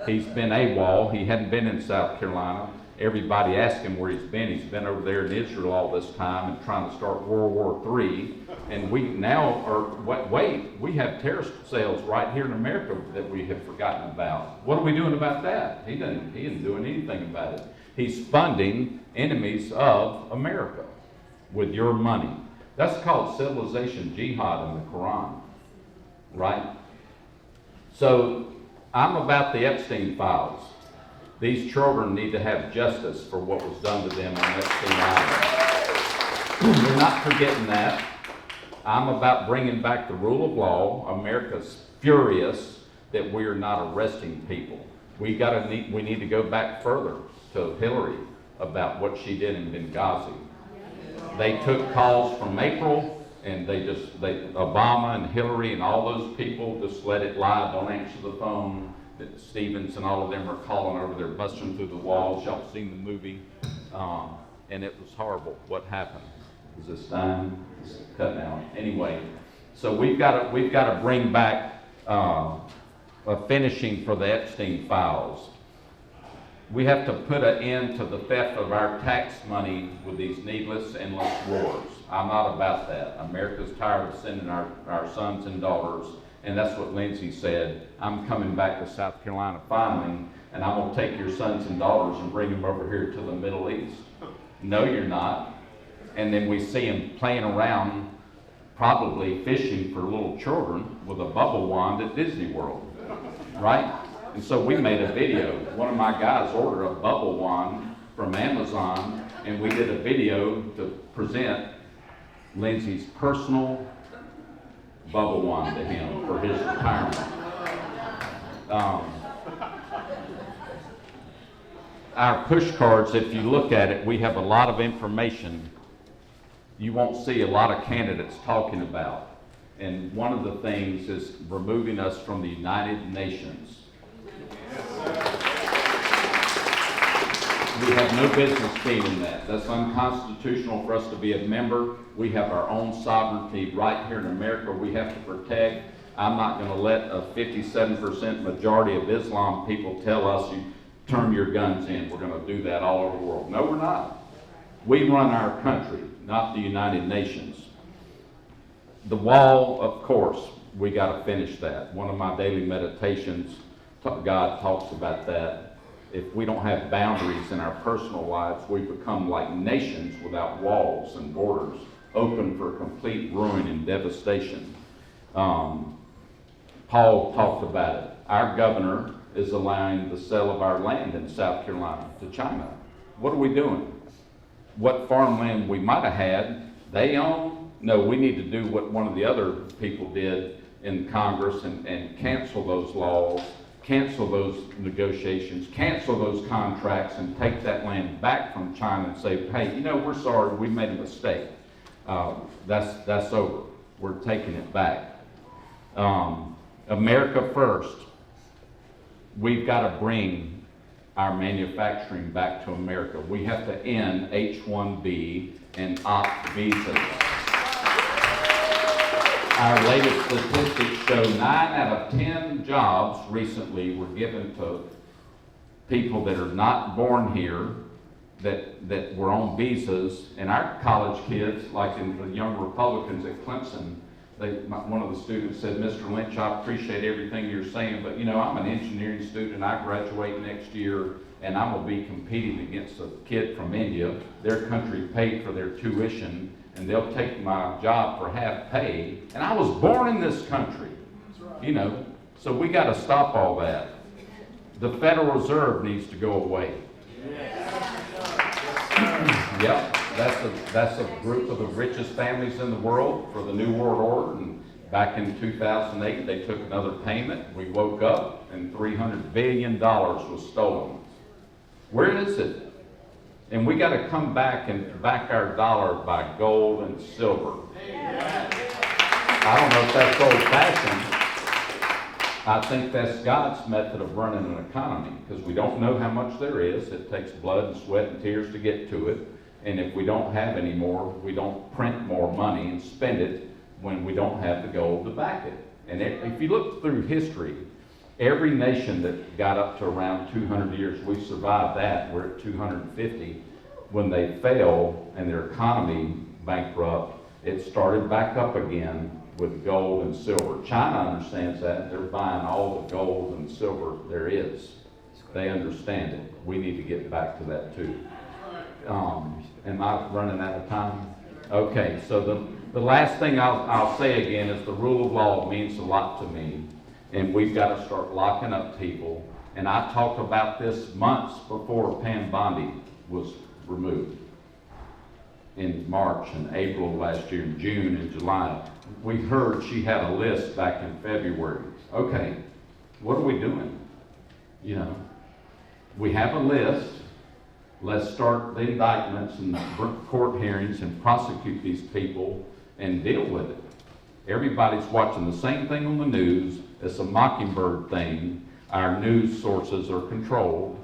He's been AWOL. He hadn't been in South Carolina. Everybody asked him where he's been. He's been over there in Israel all this time and trying to start World War III. And we now we have terrorist cells right here in America that we have forgotten about. What are we doing about that? He isn't doing anything about it. He's funding enemies of America with your money. That's called civilization jihad in the Quran, right? So I'm about the Epstein files. These children need to have justice for what was done to them on Epstein Island. We're not forgetting that. I'm about bringing back the rule of law. America's furious that we are not arresting people. We need to go back further to Hillary about what she did in Benghazi. They took calls from April, and Obama and Hillary and all those people just let it lie. Don't answer the phone. Stevens and all of them are calling over there, busting through the walls. Y'all seen the movie, and it was horrible. What happened? Is this time? It's cut out. Anyway, so we've got to bring back a finishing for the Epstein files. We have to put an end to the theft of our tax money with these needless, endless wars. I'm not about that. America's tired of sending our sons and daughters. And that's what Lindsay said. I'm coming back to South Carolina finally, and I'm going to take your sons and daughters and bring them over here to the Middle East. No, you're not. And then we see them playing around, probably fishing for little children with a bubble wand at Disney World, right? And so we made a video. One of my guys ordered a bubble wand from Amazon, and we did a video to present Lindsay's personal bubble wand to him for his retirement. Our push cards, if you look at it, we have a lot of information you won't see a lot of candidates talking about. And one of the things is removing us from the United Nations. We have no business being in that. That's unconstitutional for us to be a member. We have our own sovereignty right here in America we have to protect. I'm not going to let a 57% majority of Islam people tell us you turn your guns in. We're going to do that all over the world. No, we're not. We run our country, not the United Nations. The wall, of course, we got to finish that. One of my daily meditations, God talks about that. If we don't have boundaries in our personal lives, we become like nations without walls and borders, open for complete ruin and devastation. Paul talked about it. Our governor is allowing the sale of our land in South Carolina to China. What are we doing? What farmland we might have had, they own? No, we need to do what one of the other people did in Congress and cancel those laws, cancel those negotiations, cancel those contracts, and take that land back from China and say, hey, you know, we're sorry, we made a mistake. That's over. We're taking it back. America first. We've got to bring our manufacturing back to America. We have to end H-1B and opt visas. Our latest statistics show 9 out of 10 jobs recently were given to people that are not born here, that were on visas. And our college kids, like in the young Republicans at Clemson, one of the students said, Mr. Lynch, I appreciate everything you're saying, but you know, I'm an engineering student, I graduate next year, and I'm gonna be competing against a kid from India. Their country paid for their tuition, and they'll take my job for half pay, and I was born in this country, you know, so we gotta stop all that. The Federal Reserve needs to go away. Yep. That's a group of the richest families in the world for the New World Order. And back in 2008, they took another payment. We woke up and $300 billion was stolen. Where is it? And we got to come back and back our dollar by gold and silver. I don't know if that's old-fashioned. I think that's God's method of running an economy, because we don't know how much there is. It takes blood and sweat and tears to get to it. And if we don't have any more, we don't print more money and spend it when we don't have the gold to back it. And if you look through history, every nation that got up to around 200 years, we survived that, we're at 250. When they fell and their economy bankrupt, it started back up again with gold and silver. China understands that. They're buying all the gold and silver there is. They understand it. We need to get back to that too. Am I running out of time? Okay, so the last thing I'll say again is the rule of law means a lot to me, and we've got to start locking up people. And I talked about this months before Pam Bondi was removed in March and April last year, in June and July. We heard she had a list back in February. Okay, what are we doing? You know, we have a list. Let's start the indictments and court hearings and prosecute these people and deal with it. Everybody's watching the same thing on the news. It's a mockingbird thing. Our news sources are controlled,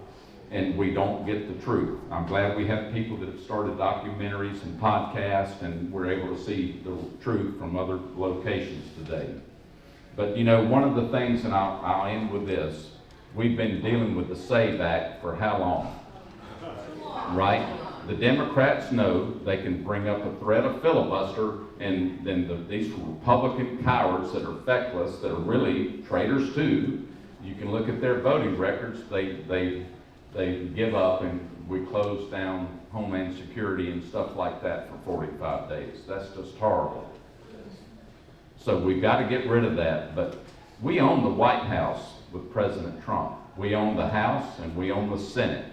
and we don't get the truth. I'm glad we have people that have started documentaries and podcasts, and we're able to see the truth from other locations today. But you know, one of the things, and I'll end with this, we've been dealing with the SAVE Act for how long? Right? The Democrats know they can bring up a threat of filibuster, and then these Republican cowards that are feckless, that are really traitors too, you can look at their voting records, they give up, and we close down Homeland Security and stuff like that for 45 days. That's just horrible. So we've got to get rid of that. But we own the White House with President Trump. We own the House and we own the Senate.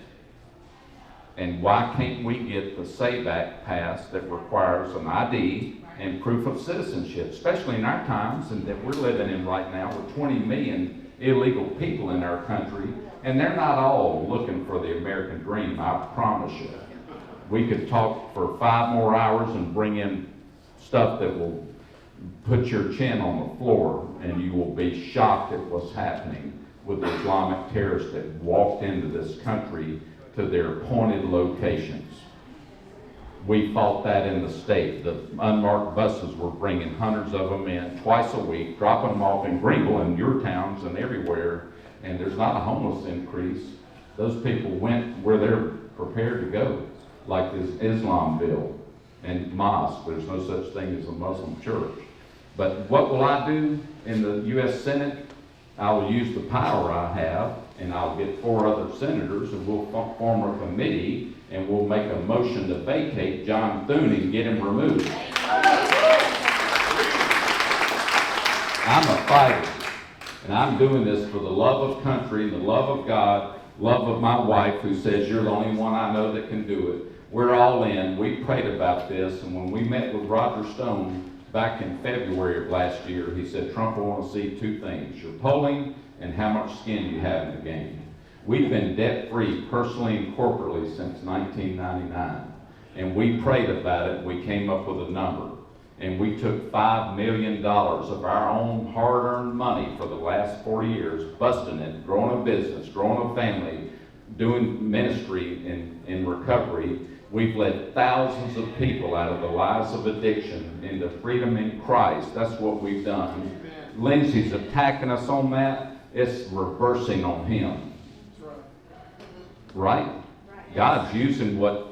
And why can't we get the SAVE Act passed that requires an ID and proof of citizenship, especially in our times and that we're living in right now with 20 million illegal people in our country, and they're not all looking for the American dream, I promise you. We could talk for 5 more hours and bring in stuff that will put your chin on the floor, and you will be shocked at what's happening with the Islamic terrorists that walked into this country to their appointed locations. We fought that in the state. The unmarked buses were bringing hundreds of them in twice a week, dropping them off in Greenville and your towns and everywhere, and there's not a homeless increase. Those people went where they're prepared to go, like this Islamville and mosque. There's no such thing as a Muslim church. But what will I do in the US Senate? I will use the power I have, and I'll get 4 other senators, and we'll form a committee, and we'll make a motion to vacate John Thune and get him removed. I'm a fighter, and I'm doing this for the love of country, the love of God, love of my wife, who says, you're the only one I know that can do it. We're all in. We prayed about this, and when we met with Roger Stone back in February of last year, he said, Trump, I want to see 2 things, your polling and how much skin you have in the game. We've been debt-free personally and corporately since 1999, and we prayed about it. We came up with a number, and we took $5 million of our own hard-earned money for the last 4 years, busting it, growing a business, growing a family, doing ministry in recovery. We've led thousands of people out of the lives of addiction into freedom in Christ. That's what we've done. Lindsay's attacking us on that. It's reversing on him. Right? God's using what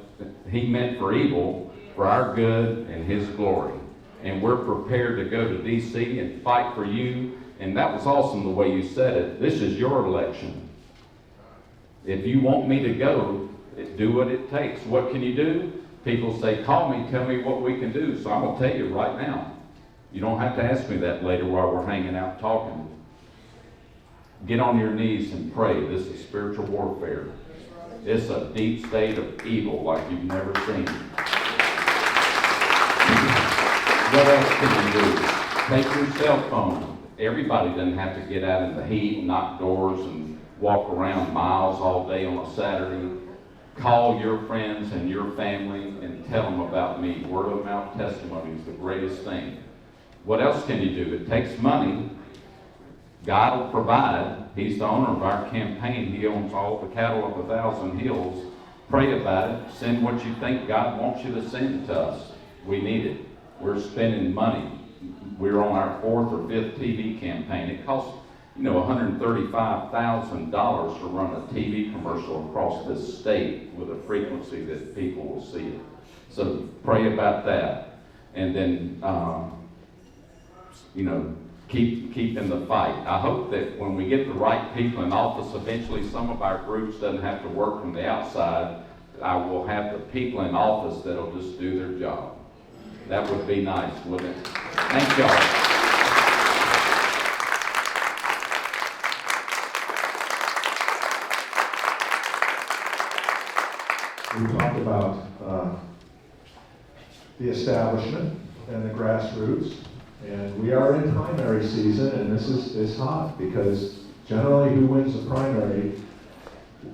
he meant for evil for our good and his glory. And we're prepared to go to D.C. and fight for you. And that was awesome the way you said it. This is your election. If you want me to go, do what it takes. What can you do? People say, call me, tell me what we can do. So I'm going to tell you right now. You don't have to ask me that later while we're hanging out talking. Get on your knees and pray. This is spiritual warfare. It's a deep state of evil like you've never seen. What else can you do? Take your cell phone. Everybody doesn't have to get out in the heat and knock doors and walk around miles all day on a Saturday. Call your friends and your family and tell them about me. Word of mouth testimony is the greatest thing. What else can you do? It takes money. God will provide. He's the owner of our campaign. He owns all the cattle of 1,000 hills. Pray about it. Send what you think God wants you to send to us. We need it. We're spending money. We're on our 4th or 5th TV campaign. It costs, $135,000 to run a TV commercial across this state with a frequency that people will see it. So pray about that. And then, keep in the fight. I hope that when we get the right people in office, eventually some of our groups doesn't have to work from the outside. I will have the people in office that'll just do their job. That would be nice, wouldn't it? Thank y'all. We talked about the establishment and the grassroots, and we are in primary season, and this is hot because generally who wins the primary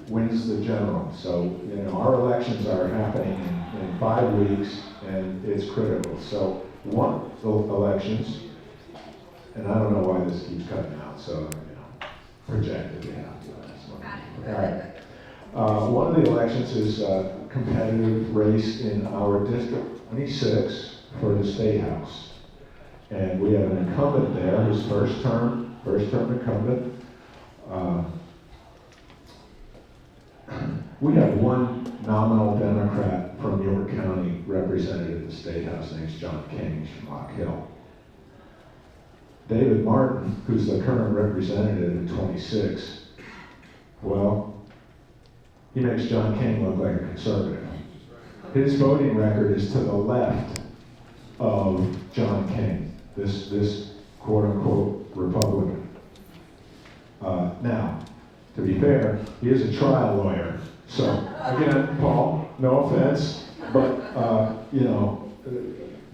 wins the general. So our elections are happening in 5 weeks, and it's critical. So one of the elections, and I don't know why this keeps cutting out, so projected. All right. One of the elections is a competitive race in our District 26 for the State House. And we have an incumbent there, who's first term incumbent. We have one nominal Democrat from York County represented at the State House. His name's John King from Rock Hill. David Martin, who's the current representative in 26, well, he makes John King look like a conservative. His voting record is to the left of John King, this quote-unquote Republican. Now, to be fair, he is a trial lawyer. So, again, Paul, no offense, but,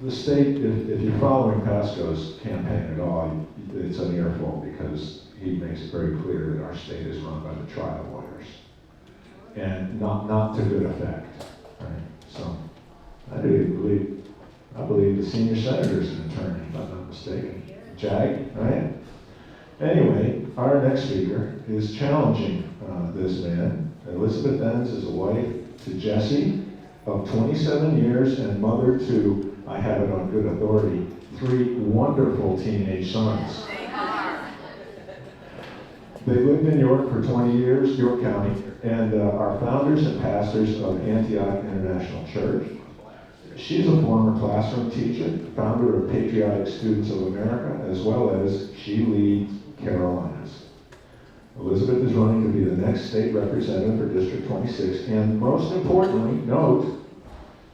the state, if you're following Pasco's campaign at all, it's an earful because he makes it very clear that our state is run by the trial lawyers. And not to good effect, right? So, I believe the senior senator is an attorney, if I'm not mistaken. Jag, right? Anyway, our next speaker is challenging this man, Elizabeth Enns is a wife to Jesse of 27 years and mother to, I have it on good authority, 3 wonderful teenage sons. They lived in York for 20 years, York County, and are founders and pastors of Antioch International Church. She's a former classroom teacher, founder of Patriotic Students of America, as well as She Leads Carolinas. Elizabeth is running to be the next state representative for District 26, and most importantly, note,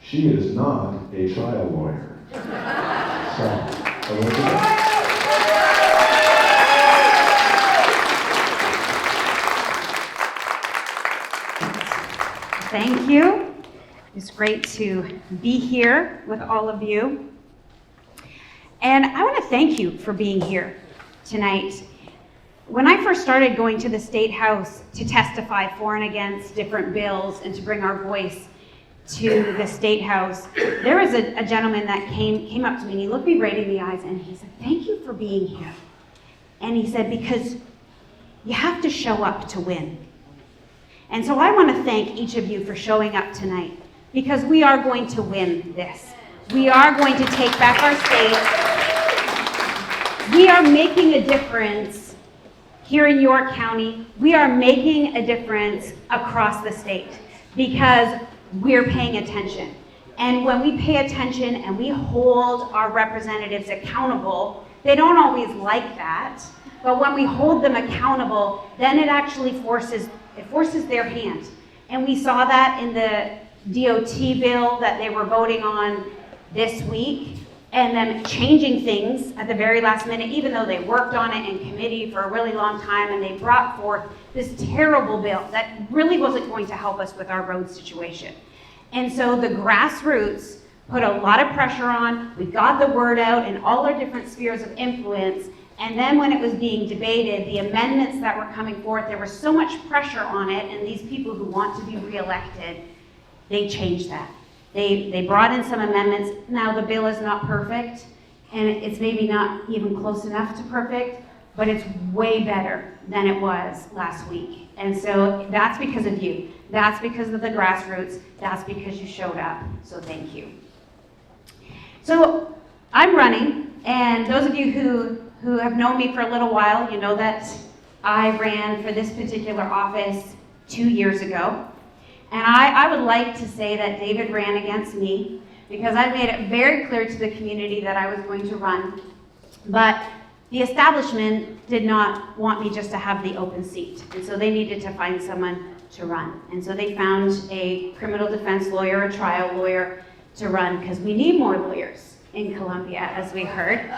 she is not a trial lawyer. So, Elizabeth. Thank you. It's great to be here with all of you. And I want to thank you for being here tonight. When I first started going to the State House to testify for and against different bills and to bring our voice to the State House, there was a gentleman that came up to me and he looked me right in the eyes and he said, "Thank you for being here." And he said, "Because you have to show up to win." And so I want to thank each of you for showing up tonight, because we are going to win this. We are going to take back our state. We are making a difference here in York County. We are making a difference across the state because we're paying attention. And when we pay attention and we hold our representatives accountable, they don't always like that, but when we hold them accountable, then it actually forces their hand. And we saw that in the DOT bill that they were voting on this week, and then changing things at the very last minute, even though they worked on it in committee for a really long time, and they brought forth this terrible bill that really wasn't going to help us with our road situation. And so the grassroots put a lot of pressure on. We got the word out in all our different spheres of influence. And then when it was being debated, the amendments that were coming forth, there was so much pressure on it, and these people who want to be reelected, they changed that. They brought in some amendments. Now the bill is not perfect, and it's maybe not even close enough to perfect, but it's way better than it was last week. And so that's because of you. That's because of the grassroots. That's because you showed up. So thank you. So I'm running, and those of you who have known me for a little while, you know that I ran for this particular office 2 years ago. And I would like to say that David ran against me because I made it very clear to the community that I was going to run. But the establishment did not want me just to have the open seat. And so they needed to find someone to run. And so they found a criminal defense lawyer, a trial lawyer to run, because we need more lawyers in Columbia, as we heard.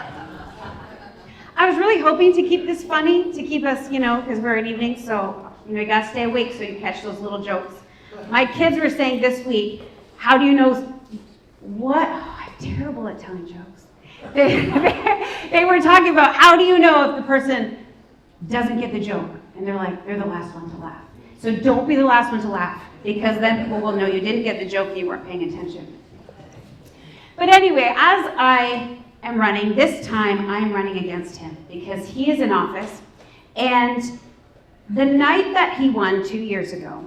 I was really hoping to keep this funny, to keep us, because we're an evening, so, you gotta stay awake so you catch those little jokes. My kids were saying this week, how do you know what? Oh, I'm terrible at telling jokes. They were talking about, how do you know if the person doesn't get the joke? And they're like, they're the last one to laugh. So don't be the last one to laugh, because then people will know you didn't get the joke and you weren't paying attention. But anyway, as I am running, this time I am running against him because he is in office. And the night that he won 2 years ago,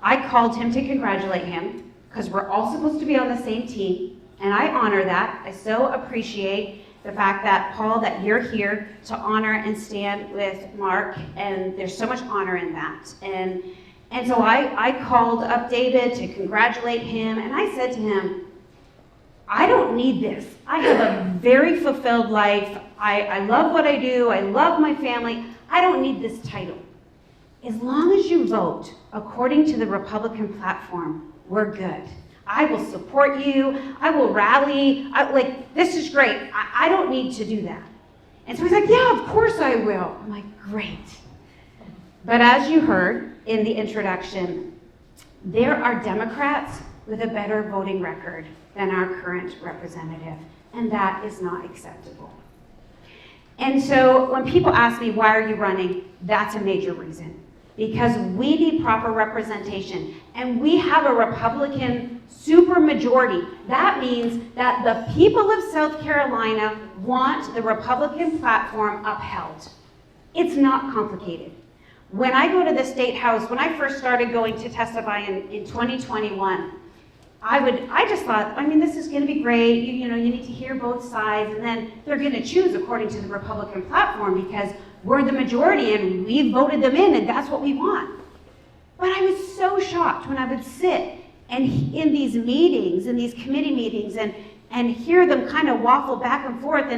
I called him to congratulate him because we're all supposed to be on the same team. And I honor that. I so appreciate the fact that, Paul, that you're here to honor and stand with Mark. And there's so much honor in that. And so I called up David to congratulate him. And I said to him, I don't need this. I have a very fulfilled life. I love what I do. I love my family. I don't need this title. As long as you vote according to the Republican platform, we're good. I will support you. I will rally. This is great. I don't need to do that. And so he's like, yeah, of course I will. I'm like, great. But as you heard in the introduction, there are Democrats with a better voting record than our current representative, and that is not acceptable. And so when people ask me, why are you running? That's a major reason. Because we need proper representation, and we have a Republican supermajority. That means that the people of South Carolina want the Republican platform upheld. It's not complicated. When I go to the State House, when I first started going to testify in 2021, I just thought, I mean, this is going to be great. You know, you need to hear both sides, and then they're going to choose according to the Republican platform because we're the majority and we voted them in, and that's what we want. But I was so shocked when I would sit and in these meetings, in these committee meetings, and hear them kind of waffle back and forth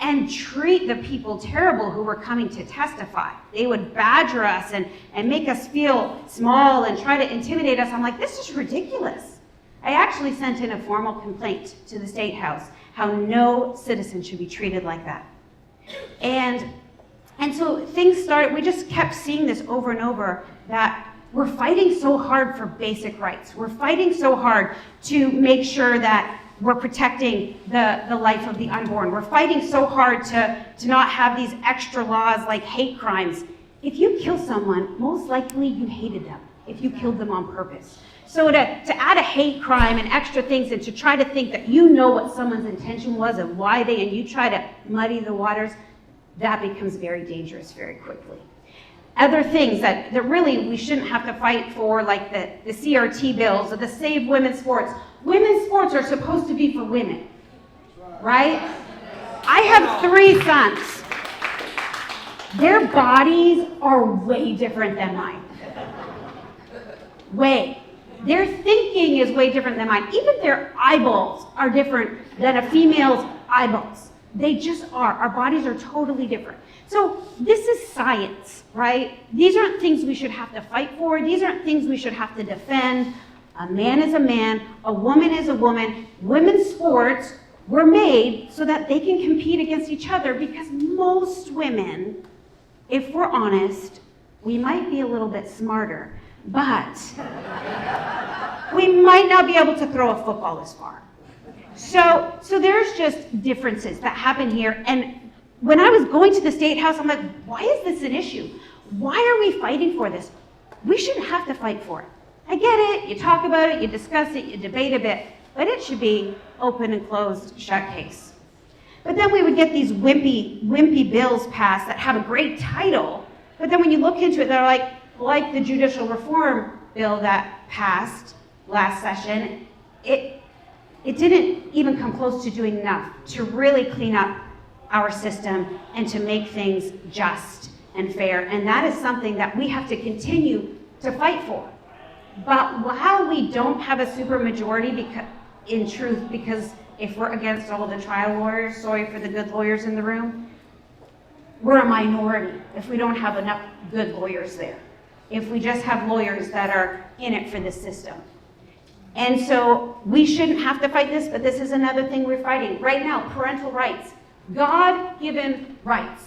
and treat the people terrible who were coming to testify. They would badger us and make us feel small and try to intimidate us. I'm like, this is ridiculous. I actually sent in a formal complaint to the State House how no citizen should be treated like that. And so things started, we just kept seeing this over and over, that we're fighting so hard for basic rights. We're fighting so hard to make sure that we're protecting the life of the unborn. We're fighting so hard to not have these extra laws like hate crimes. If you kill someone, most likely you hated them if you killed them on purpose. So to add a hate crime and extra things and to try to think that you know what someone's intention was and why and you try to muddy the waters, that becomes very dangerous very quickly. Other things that really we shouldn't have to fight for, like the CRT bills or the Save Women's Sports. Women's sports are supposed to be for women, right? I have 3 sons. Their bodies are way different than mine. Way. Their thinking is way different than mine. Even their eyeballs are different than a female's eyeballs. They just are. Our bodies are totally different. So this is science, right? These aren't things we should have to fight for. These aren't things we should have to defend. A man is a man. A woman is a woman. Women's sports were made so that they can compete against each other, because most women, if we're honest, we might be a little bit smarter, but we might not be able to throw a football as far. So there's just differences that happen here. And when I was going to the State House, I'm like, why is this an issue? Why are we fighting for this? We shouldn't have to fight for it. I get it, you talk about it, you discuss it, you debate a bit, but it should be open and closed, shut case. But then we would get these wimpy bills passed that have a great title, but then when you look into it, they're like the judicial reform bill that passed last session, it didn't even come close to doing enough to really clean up our system and to make things just and fair. And that is something that we have to continue to fight for. But while we don't have a supermajority, because if we're against all the trial lawyers, sorry for the good lawyers in the room, we're a minority if we don't have enough good lawyers there. If we just have lawyers that are in it for the system. And so we shouldn't have to fight this, but this is another thing we're fighting. Right now, parental rights. God-given rights.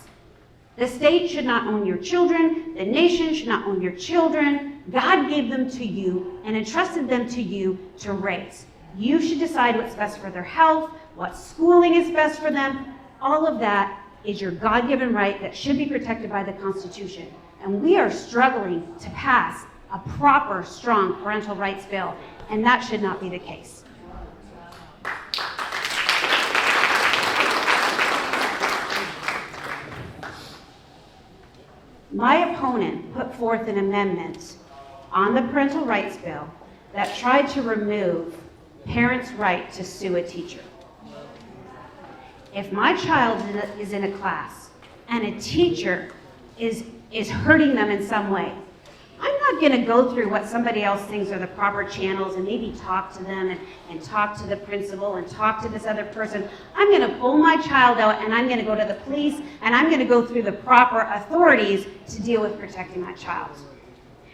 The state should not own your children. The nation should not own your children. God gave them to you and entrusted them to you to raise. You should decide what's best for their health, what schooling is best for them. All of that is your God-given right that should be protected by the Constitution. And we are struggling to pass a proper, strong parental rights bill, and that should not be the case. My opponent put forth an amendment on the parental rights bill that tried to remove parents' right to sue a teacher. If my child is in a class and a teacher is hurting them in some way, I'm not going to go through what somebody else thinks are the proper channels and maybe talk to them and talk to the principal and talk to this other person. I'm going to pull my child out and I'm going to go to the police and I'm going to go through the proper authorities to deal with protecting that child.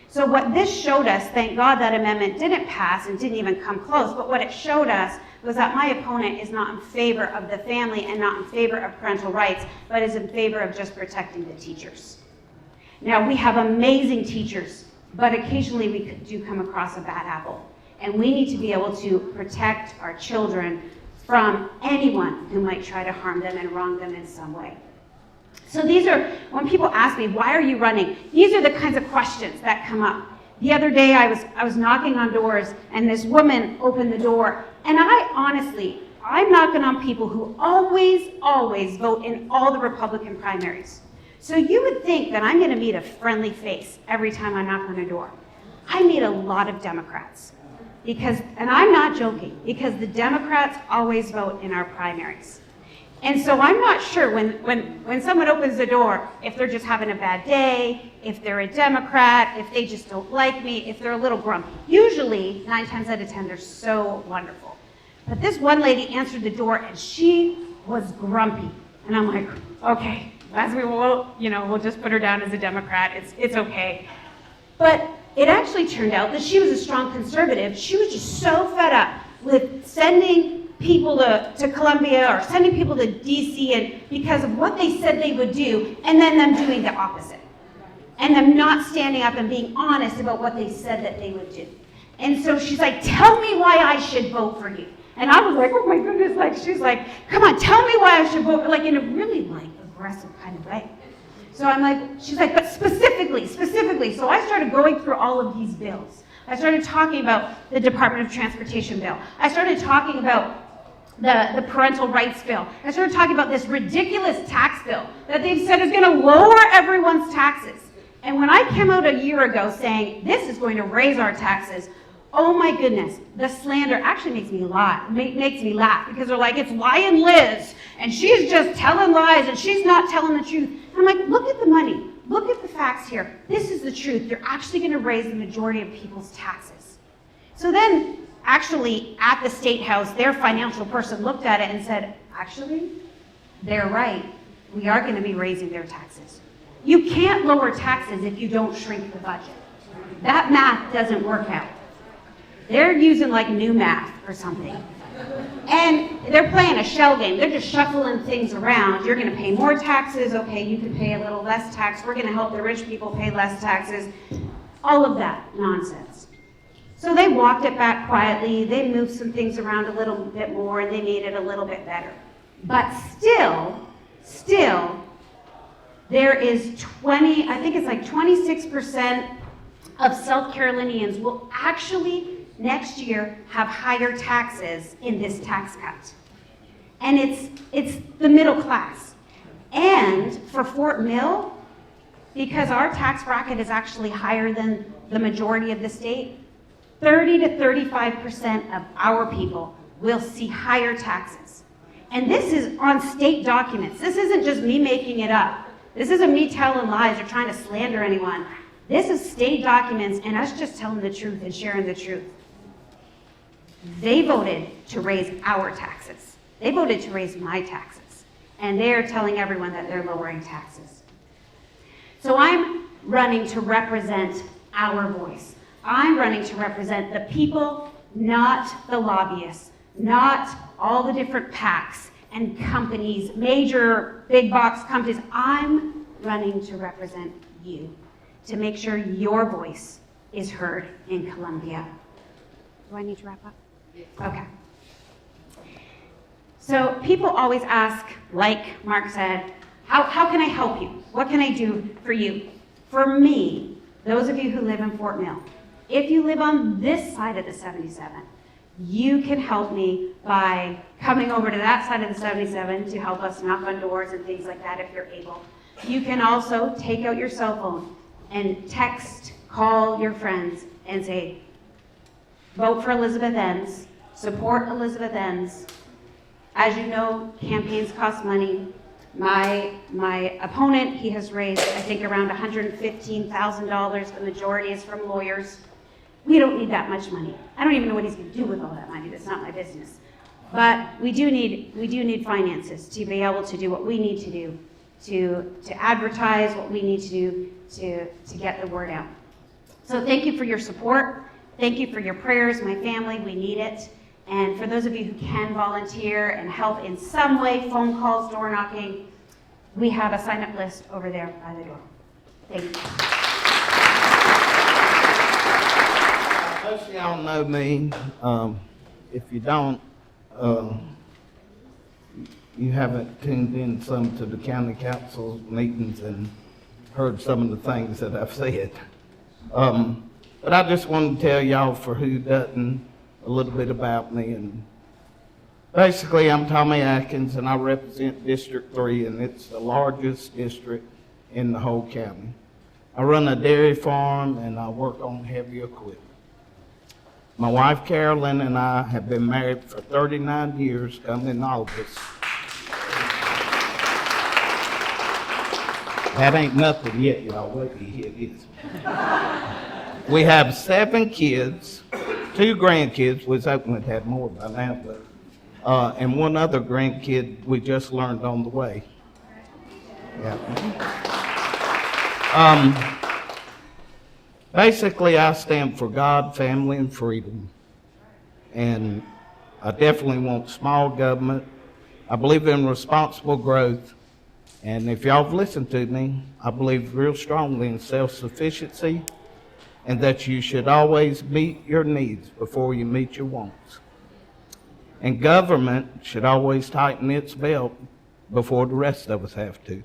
So what this showed us, thank God that amendment didn't pass and didn't even come close, but what it showed us was that my opponent is not in favor of the family and not in favor of parental rights, but is in favor of just protecting the teachers. Now, we have amazing teachers, but occasionally we do come across a bad apple. And we need to be able to protect our children from anyone who might try to harm them and wrong them in some way. So these are, when people ask me, why are you running? These are the kinds of questions that come up. The other day I was knocking on doors and this woman opened the door. And I'm knocking on people who always vote in all the Republican primaries. So you would think that I'm going to meet a friendly face every time I knock on a door. I meet a lot of Democrats because, and I'm not joking, because the Democrats always vote in our primaries. And so I'm not sure when someone opens the door, if they're just having a bad day, if they're a Democrat, if they just don't like me, if they're a little grumpy. Usually, 9 times out of 10, they're so wonderful. But this one lady answered the door and she was grumpy. And I'm like, okay, as we will, we'll just put her down as a Democrat. It's okay. But it actually turned out that she was a strong conservative. She was just so fed up with sending people to Columbia or sending people to DC and because of what they said they would do, and then them doing the opposite. And them not standing up and being honest about what they said that they would do. And so she's like, tell me why I should vote for you. And I was like, oh my goodness, she's like, come on, tell me why I should vote, in a really aggressive kind of way. So I'm like, she's like, but specifically. So I started going through all of these bills. I started talking about the Department of Transportation bill. I started talking about the parental rights bill. I started talking about this ridiculous tax bill that they've said is going to lower everyone's taxes. And when I came out a year ago saying, this is going to raise our taxes, oh my goodness, the slander actually makes me laugh because they're like, it's lying Liz, and she's just telling lies, and she's not telling the truth. And I'm like, look at the money. Look at the facts here. This is the truth. You're actually going to raise the majority of people's taxes. So then, actually, at the State House, their financial person looked at it and said, actually, they're right. We are going to be raising their taxes. You can't lower taxes if you don't shrink the budget. That math doesn't work out. They're using new math or something. And they're playing a shell game. They're just shuffling things around. You're going to pay more taxes. Okay, you can pay a little less tax. We're going to help the rich people pay less taxes. All of that nonsense. So they walked it back quietly. They moved some things around a little bit more, and they made it a little bit better. But still, there is 26% of South Carolinians will actually next year have higher taxes in this tax cut. And it's the middle class. And for Fort Mill, because our tax bracket is actually higher than the majority of the state, 30 to 35% of our people will see higher taxes. And this is on state documents. This isn't just me making it up. This isn't me telling lies or trying to slander anyone. This is state documents and us just telling the truth and sharing the truth. They voted to raise our taxes. They voted to raise my taxes. And they're telling everyone that they're lowering taxes. So I'm running to represent our voice. I'm running to represent the people, not the lobbyists, not all the different PACs and companies, major big box companies. I'm running to represent you, to make sure your voice is heard in Columbia. Do I need to wrap up? Okay. So people always ask, like Mark said, how can I help you? What can I do for you? For me, those of you who live in Fort Mill, if you live on this side of the 77, you can help me by coming over to that side of the 77 to help us knock on doors and things like that if you're able. You can also take out your cell phone and text, call your friends and say, vote for Elizabeth Enns, support Elizabeth Enns. As you know, campaigns cost money. My opponent, he has raised, I think, around $115,000. The majority is from lawyers. We don't need that much money. I don't even know what he's going to do with all that money. That's not my business. But we do need finances to be able to do what we need to do, to advertise what we need to do to get the word out. So thank you for your support. Thank you for your prayers, my family. We need it. And for those of you who can volunteer and help in some way, phone calls, door knocking, we have a sign-up list over there by the door. Thank you. Most of y'all know me. If you don't, you haven't tuned in some to the county council meetings and heard some of the things that I've said. But I just wanted to tell y'all, for who doesn't, a little bit about me. And basically, I'm Tommy Adkins, and I represent District 3, and it's the largest district in the whole county. I run a dairy farm and I work on heavy equipment. My wife Carolyn and I have been married for 39 years coming August. That ain't nothing yet, y'all. Wait till you hear this. We have 7 kids, 2 grandkids. We was hoping we'd have more by now, but and 1 other grandkid we just learned on the way. Yeah. Basically, I stand for God, family, and freedom. And I definitely want small government. I believe in responsible growth. And if y'all have listened to me, I believe real strongly in self-sufficiency and that you should always meet your needs before you meet your wants. And government should always tighten its belt before the rest of us have to.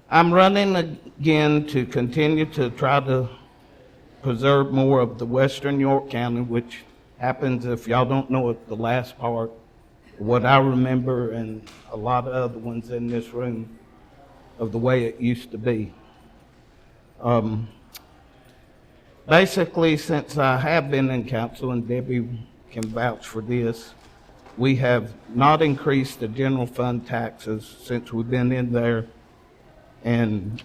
I'm running again to continue to try to preserve more of the western York County, which happens, if y'all don't know it, the last part, what I remember and a lot of other ones in this room of the way it used to be. Basically, since I have been in council, and Debbie can vouch for this, we have not increased the general fund taxes since we've been in there. And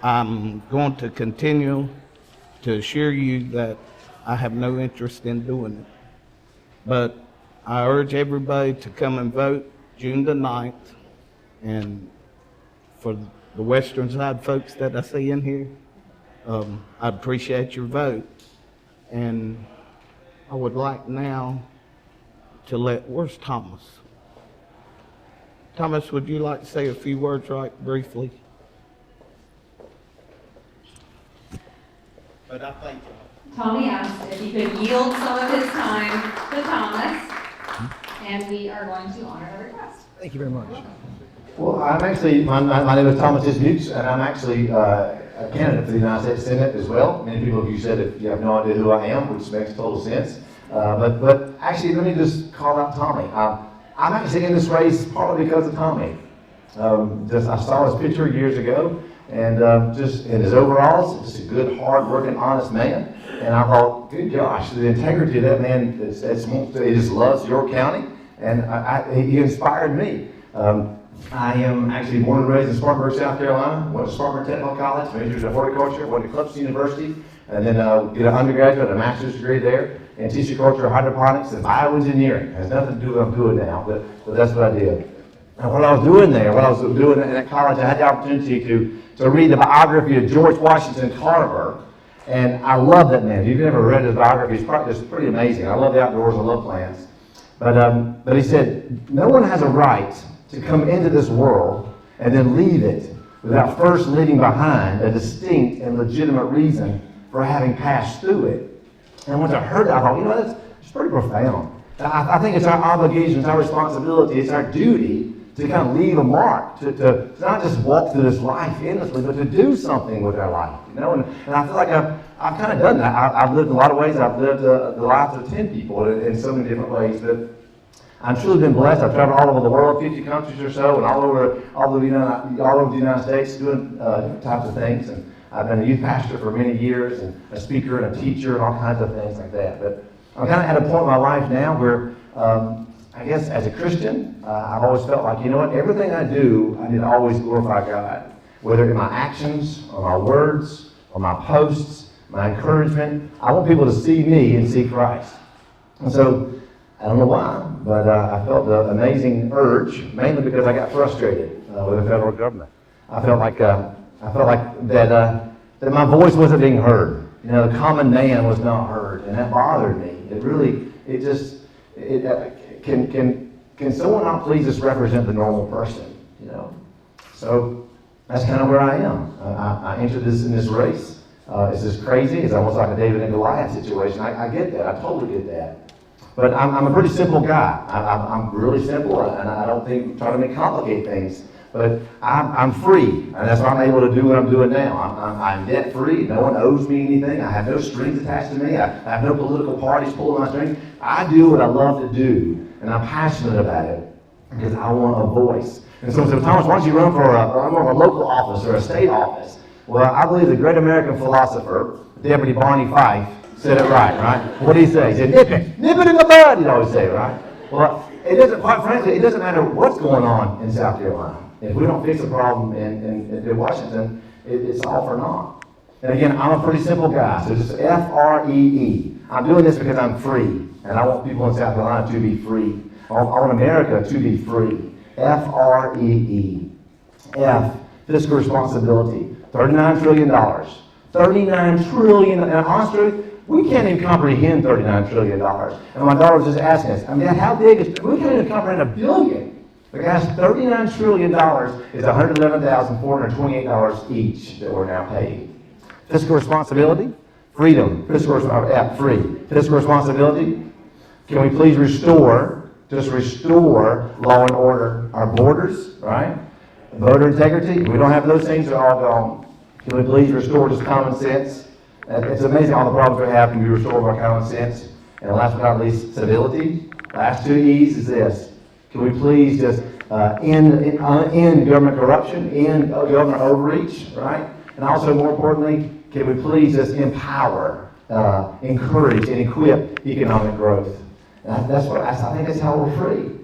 I'm going to continue to assure you that I have no interest in doing it. But I urge everybody to come and vote June the 9th. And for the western side folks that I see in here, I appreciate your vote. And I would like now to where's Thomas? Thomas, would you like to say a few words right briefly? But I thank you. Tommy asked if he could yield some of his time to Thomas, and we are going to honor the request. Thank you very much. Well, I'm actually, my name is Thomas Dismukes, and I'm actually a candidate for the United States Senate as well. Many people of you said if you have no idea who I am, which makes total sense. But actually, let me just call out Tommy. I'm actually in this race partly because of Tommy. I saw his picture years ago, and just in his overalls, just a good, hard-working, honest man. And I thought, good gosh, the integrity of that man, he just loves York County, and he inspired me. I am actually born and raised in Spartanburg, South Carolina. Went to Spartanburg Technical College, majored in horticulture, went to Clemson University, and then did an undergraduate and a master's degree there in tissueculture, hydroponics, and bioengineering. It has nothing to do with what I'm doing now, but that's what I did. And what I was doing there, what I was doing in that college, I had the opportunity to read the biography of George Washington Carver, and I love that man. If you've never read his biography, it's pretty amazing. I love the outdoors, I love plants. But he said, no one has a right to come into this world and then leave it without first leaving behind a distinct and legitimate reason for having passed through it. And once I heard that, I thought, that's pretty profound. I think it's our obligation, it's our responsibility, it's our duty to kind of leave a mark, to not just walk through this life endlessly, but to do something with our life, And I feel like I've kind of done that. I've lived in a lot of ways. I've lived the lives of 10 people in so many different ways. But I've truly been blessed. I've traveled all over the world, 50 countries or so, and all over the United States doing different types of things. And I've been a youth pastor for many years, and a speaker and a teacher and all kinds of things like that. But I'm kind of at a point in my life now where I guess as a Christian, I've always felt like, everything I do, I need to always glorify God. Whether in my actions, or my words, or my posts, my encouragement, I want people to see me and see Christ. And so, I don't know why, but I felt the amazing urge, mainly because I got frustrated with the federal government. I felt like that my voice wasn't being heard. The common man was not heard, and that bothered me. Can someone not please just represent the normal person? So that's kind of where I am. I entered in this race. It's just crazy. It's almost like a David and Goliath situation. I get that. I totally get that. But I'm a pretty simple guy. I'm really simple, and I don't try to make complicate things. But I'm free, and that's why I'm able to do what I'm doing now. I'm debt free. No one owes me anything. I have no strings attached to me. I have no political parties pulling my strings. I do what I love to do, and I'm passionate about it because I want a voice. And someone said, Thomas, why don't you run for a local office or a state office? Well, I believe the great American philosopher, Deputy Barney Fife, said it right? What did he say? He said, nip it in the bud, he'd always say, right? Well, it doesn't, quite frankly, it doesn't matter what's going on in South Carolina. If we don't fix a problem in Washington, it's all for naught. And again, I'm a pretty simple guy, so just F-R-E-E. I'm doing this because I'm free, and I want people in South Carolina to be free. I want America to be free. F-R-E-E. F, fiscal responsibility. $39 trillion. $39 trillion. And honestly, we can't even comprehend $39 trillion. And my daughter was just asking us, I mean, how big is, we can't even comprehend $1 billion. Because $39 trillion is $111,428 each that we're now paying. Fiscal responsibility, freedom, free. Fiscal responsibility, can we please restore law and order, our borders, right? Voter integrity, we don't have those things, they're all gone. Can we please restore just common sense? It's amazing all the problems we have can be restored by common sense. And last but not least, civility. Last 2 E's is this. Can we please just end government corruption, end government overreach, right? And also, more importantly, can we please just empower, encourage, and equip economic growth? And I think that's how we're free.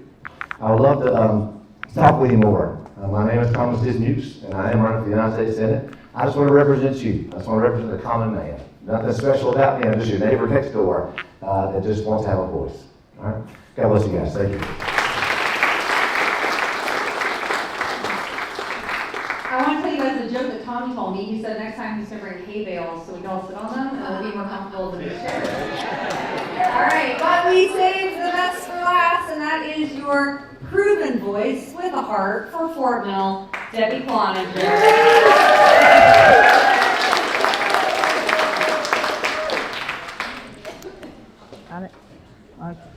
I would love to talk with you more. My name is Thomas Adkins, and I am running for the United States Senate. I just want to represent you. I just want to represent the common man. Nothing special about me. I'm just your neighbor next door that just wants to have a voice. All right? God bless you guys. Thank you. I want to tell you guys a joke that Tommy told me. He said next time he's going to bring hay bales so we can all sit on them and we'll be more comfortable than the chair. All right, but we saved the best for last, and that is your proven voice with a heart for Fort Mill, Debi Cloninger. Got it? Okay.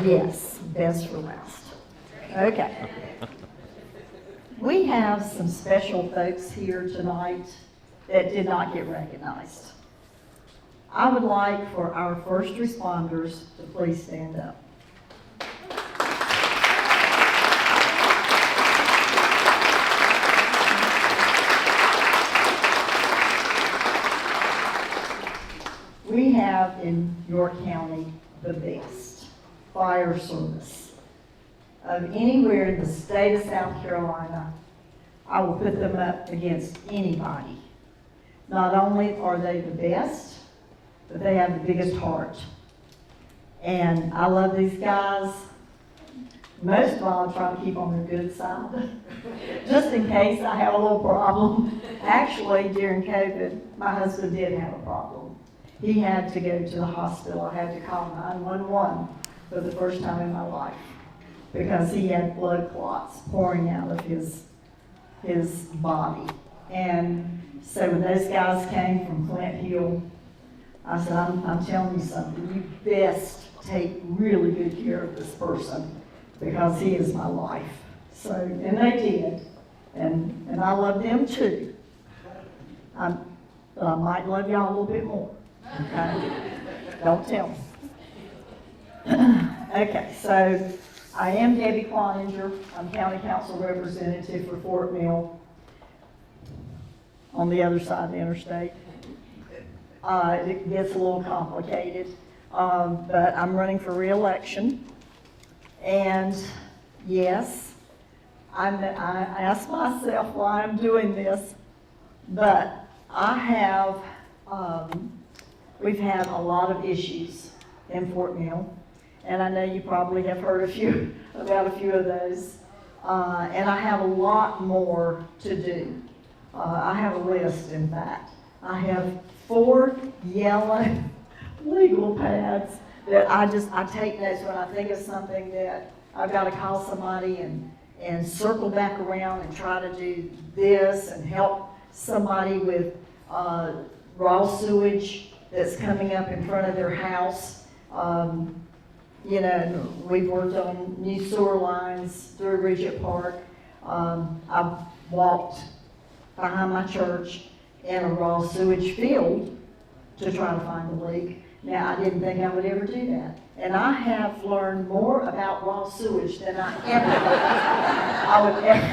Yes, best for last. Okay. We have some special folks here tonight that did not get recognized. I would like for our first responders to please stand up. We have in York County the best fire service of anywhere in the state of South Carolina. I will put them up against anybody. Not only are they the best, but they have the biggest heart. And I love these guys. Most of all, I try to keep on their good side, just in case I have a little problem. Actually, during COVID, my husband did have a problem. He had to go to the hospital. I had to call 911 for the first time in my life because he had blood clots pouring out of his body. And so when those guys came from Flint Hill, I said, I'm telling you something, you best take really good care of this person because he is my life. So, and they did. And I love them too. But I might love y'all a little bit more. Okay? Don't tell me. Okay, so I am Debi Cloninger. I'm County Council Representative for Fort Mill on the other side of the interstate. It gets a little complicated, but I'm running for re-election. And yes, I ask myself why I'm doing this, but I have, we've had a lot of issues in Fort Mill, and I know you probably have heard about a few of those, and I have a lot more to do. I have a list, in fact. I have 4 yellow legal pads that I take notes when I think of something that I've got to call somebody and circle back around and try to do this and help somebody with raw sewage that's coming up in front of their house. You know, we've worked on new sewer lines through Regent Park. I've walked behind my church in a raw sewage field to try to find a leak. Now, I didn't think I would ever do that. And I have learned more about raw sewage than I would ever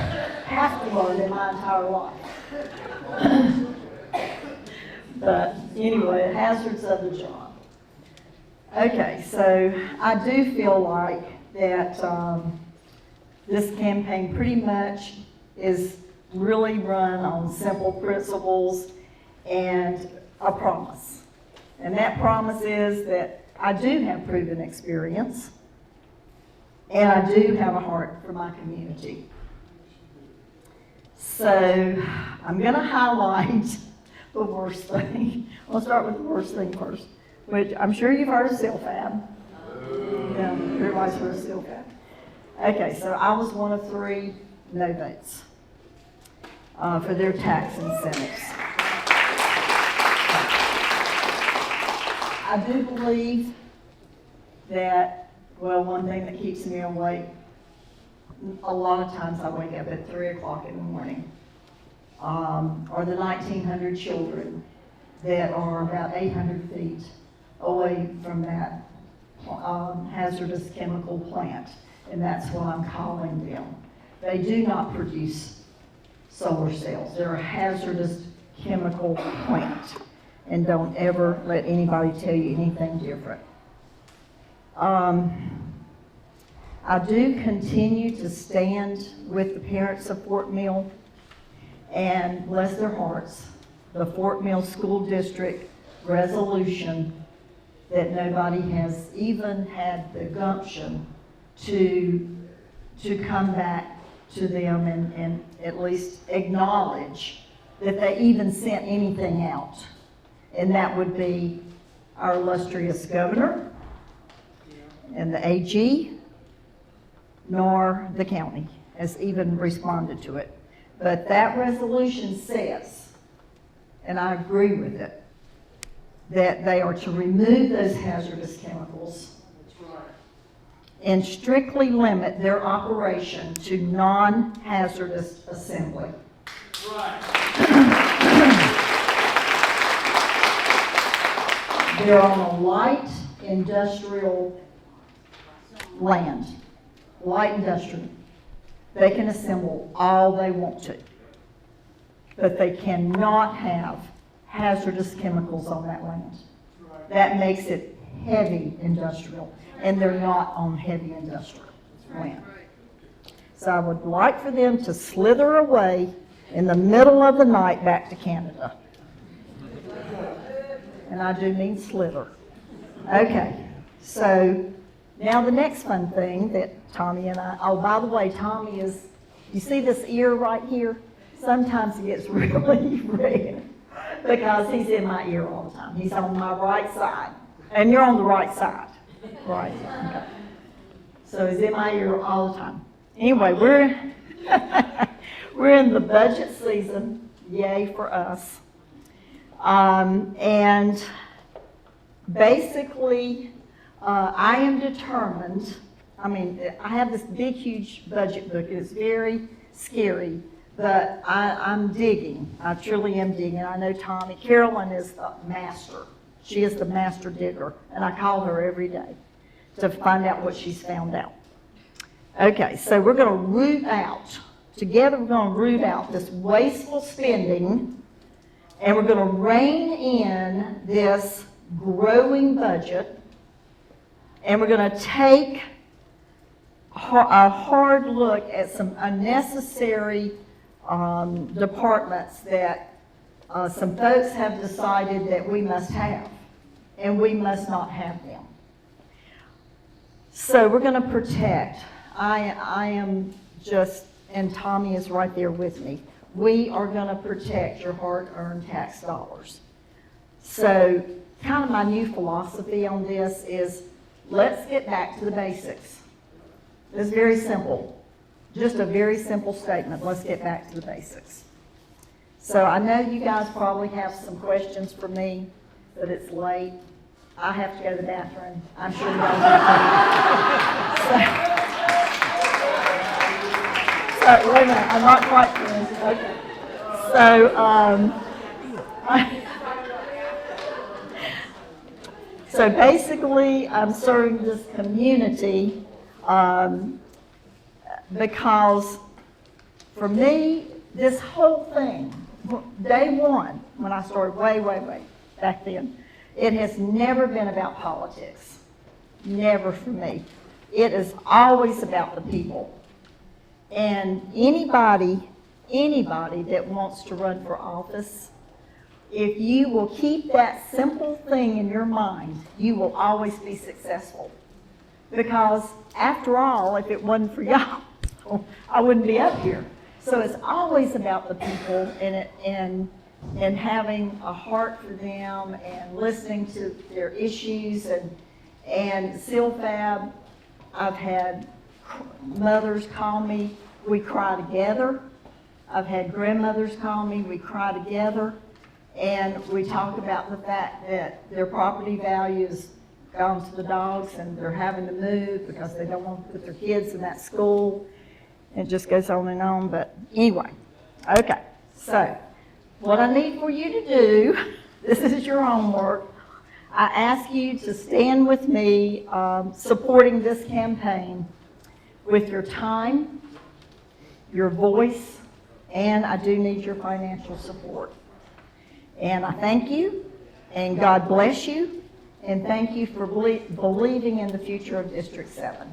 have to learn in my entire life. But anyway, hazards of the job. Okay, so I do feel like that this campaign pretty much is really run on simple principles and a promise. And that promise is that I do have proven experience, and I do have a heart for my community. So I'm going to highlight the worst thing. I'll start with the worst thing first, which I'm sure you've heard of CILFAB. Yeah, everybody's heard of CILFAB. Okay, so I was one of 3 no votes for their tax incentives. I do believe that, well, one thing that keeps me awake, a lot of times I wake up at 3 o'clock in the morning, are the 1,900 children that are about 800 feet away from that hazardous chemical plant, and that's what I'm calling them. They do not produce solar cells. They're a hazardous chemical plant. And don't ever let anybody tell you anything different. I do continue to stand with the parents of Fort Mill, and bless their hearts, the Fort Mill School District resolution that nobody has even had the gumption to come back to them and at least acknowledge that they even sent anything out. And that would be our illustrious governor and the AG, nor the county has even responded to it. But that resolution says, and I agree with it, that they are to remove those hazardous chemicals and strictly limit their operation to non-hazardous assembly. They're on a light industrial land, light industrial. They can assemble all they want to, but they cannot have hazardous chemicals on that land. That makes it heavy industrial, and they're not on heavy industrial land. So I would like for them to slither away in the middle of the night back to Canada. And I do mean slither. Okay, so now the next fun thing that Tommy and I, oh, by the way, Tommy is, you see this ear right here? Sometimes it gets really red because he's in my ear all the time. He's on my right side, and you're on the right side, right? Okay. So he's in my ear all the time. Anyway, we're in the budget season, yay for us. And basically, I am determined, I mean, I have this big, huge budget book. It's very scary, but I'm digging. I truly am digging. I know Tommy. Carolyn is the master. She is the master digger, and I call her every day to find out what she's found out. Okay, so we're going to root out, together we're going to root out this wasteful spending. And we're going to rein in this growing budget, and we're going to take a hard look at some unnecessary departments that some folks have decided that we must have, and we must not have them. So we're going to protect. I am just, and Tommy is right there with me. We are going to protect your hard-earned tax dollars. So kind of my new philosophy on this is let's get back to the basics. It's very simple. Just a very simple statement. Let's get back to the basics. So I know you guys probably have some questions for me, but it's late. I have to go to the bathroom. I'm sure y'all have to. So, wait a minute, I'm not quite finished. Okay. So basically, I'm serving this community because for me, this whole thing, day one, when I started way back then, it has never been about politics. Never for me. It is always about the people. And anybody that wants to run for office, if you will keep that simple thing in your mind, you will always be successful. Because after all, if it wasn't for y'all, I wouldn't be up here. So it's always about the people and having a heart for them and listening to their issues. And CILFAB, I've had mothers call me, we cry together. I've had grandmothers call me, we cry together. And we talk about the fact that their property value has gone to the dogs and they're having to move because they don't want to put their kids in that school. It just goes on and on, but anyway. Okay, so what I need for you to do, this is your homework. I ask you to stand with me supporting this campaign with your time, your voice, and I do need your financial support. And I thank you, and God bless you, and thank you for believing in the future of District 7.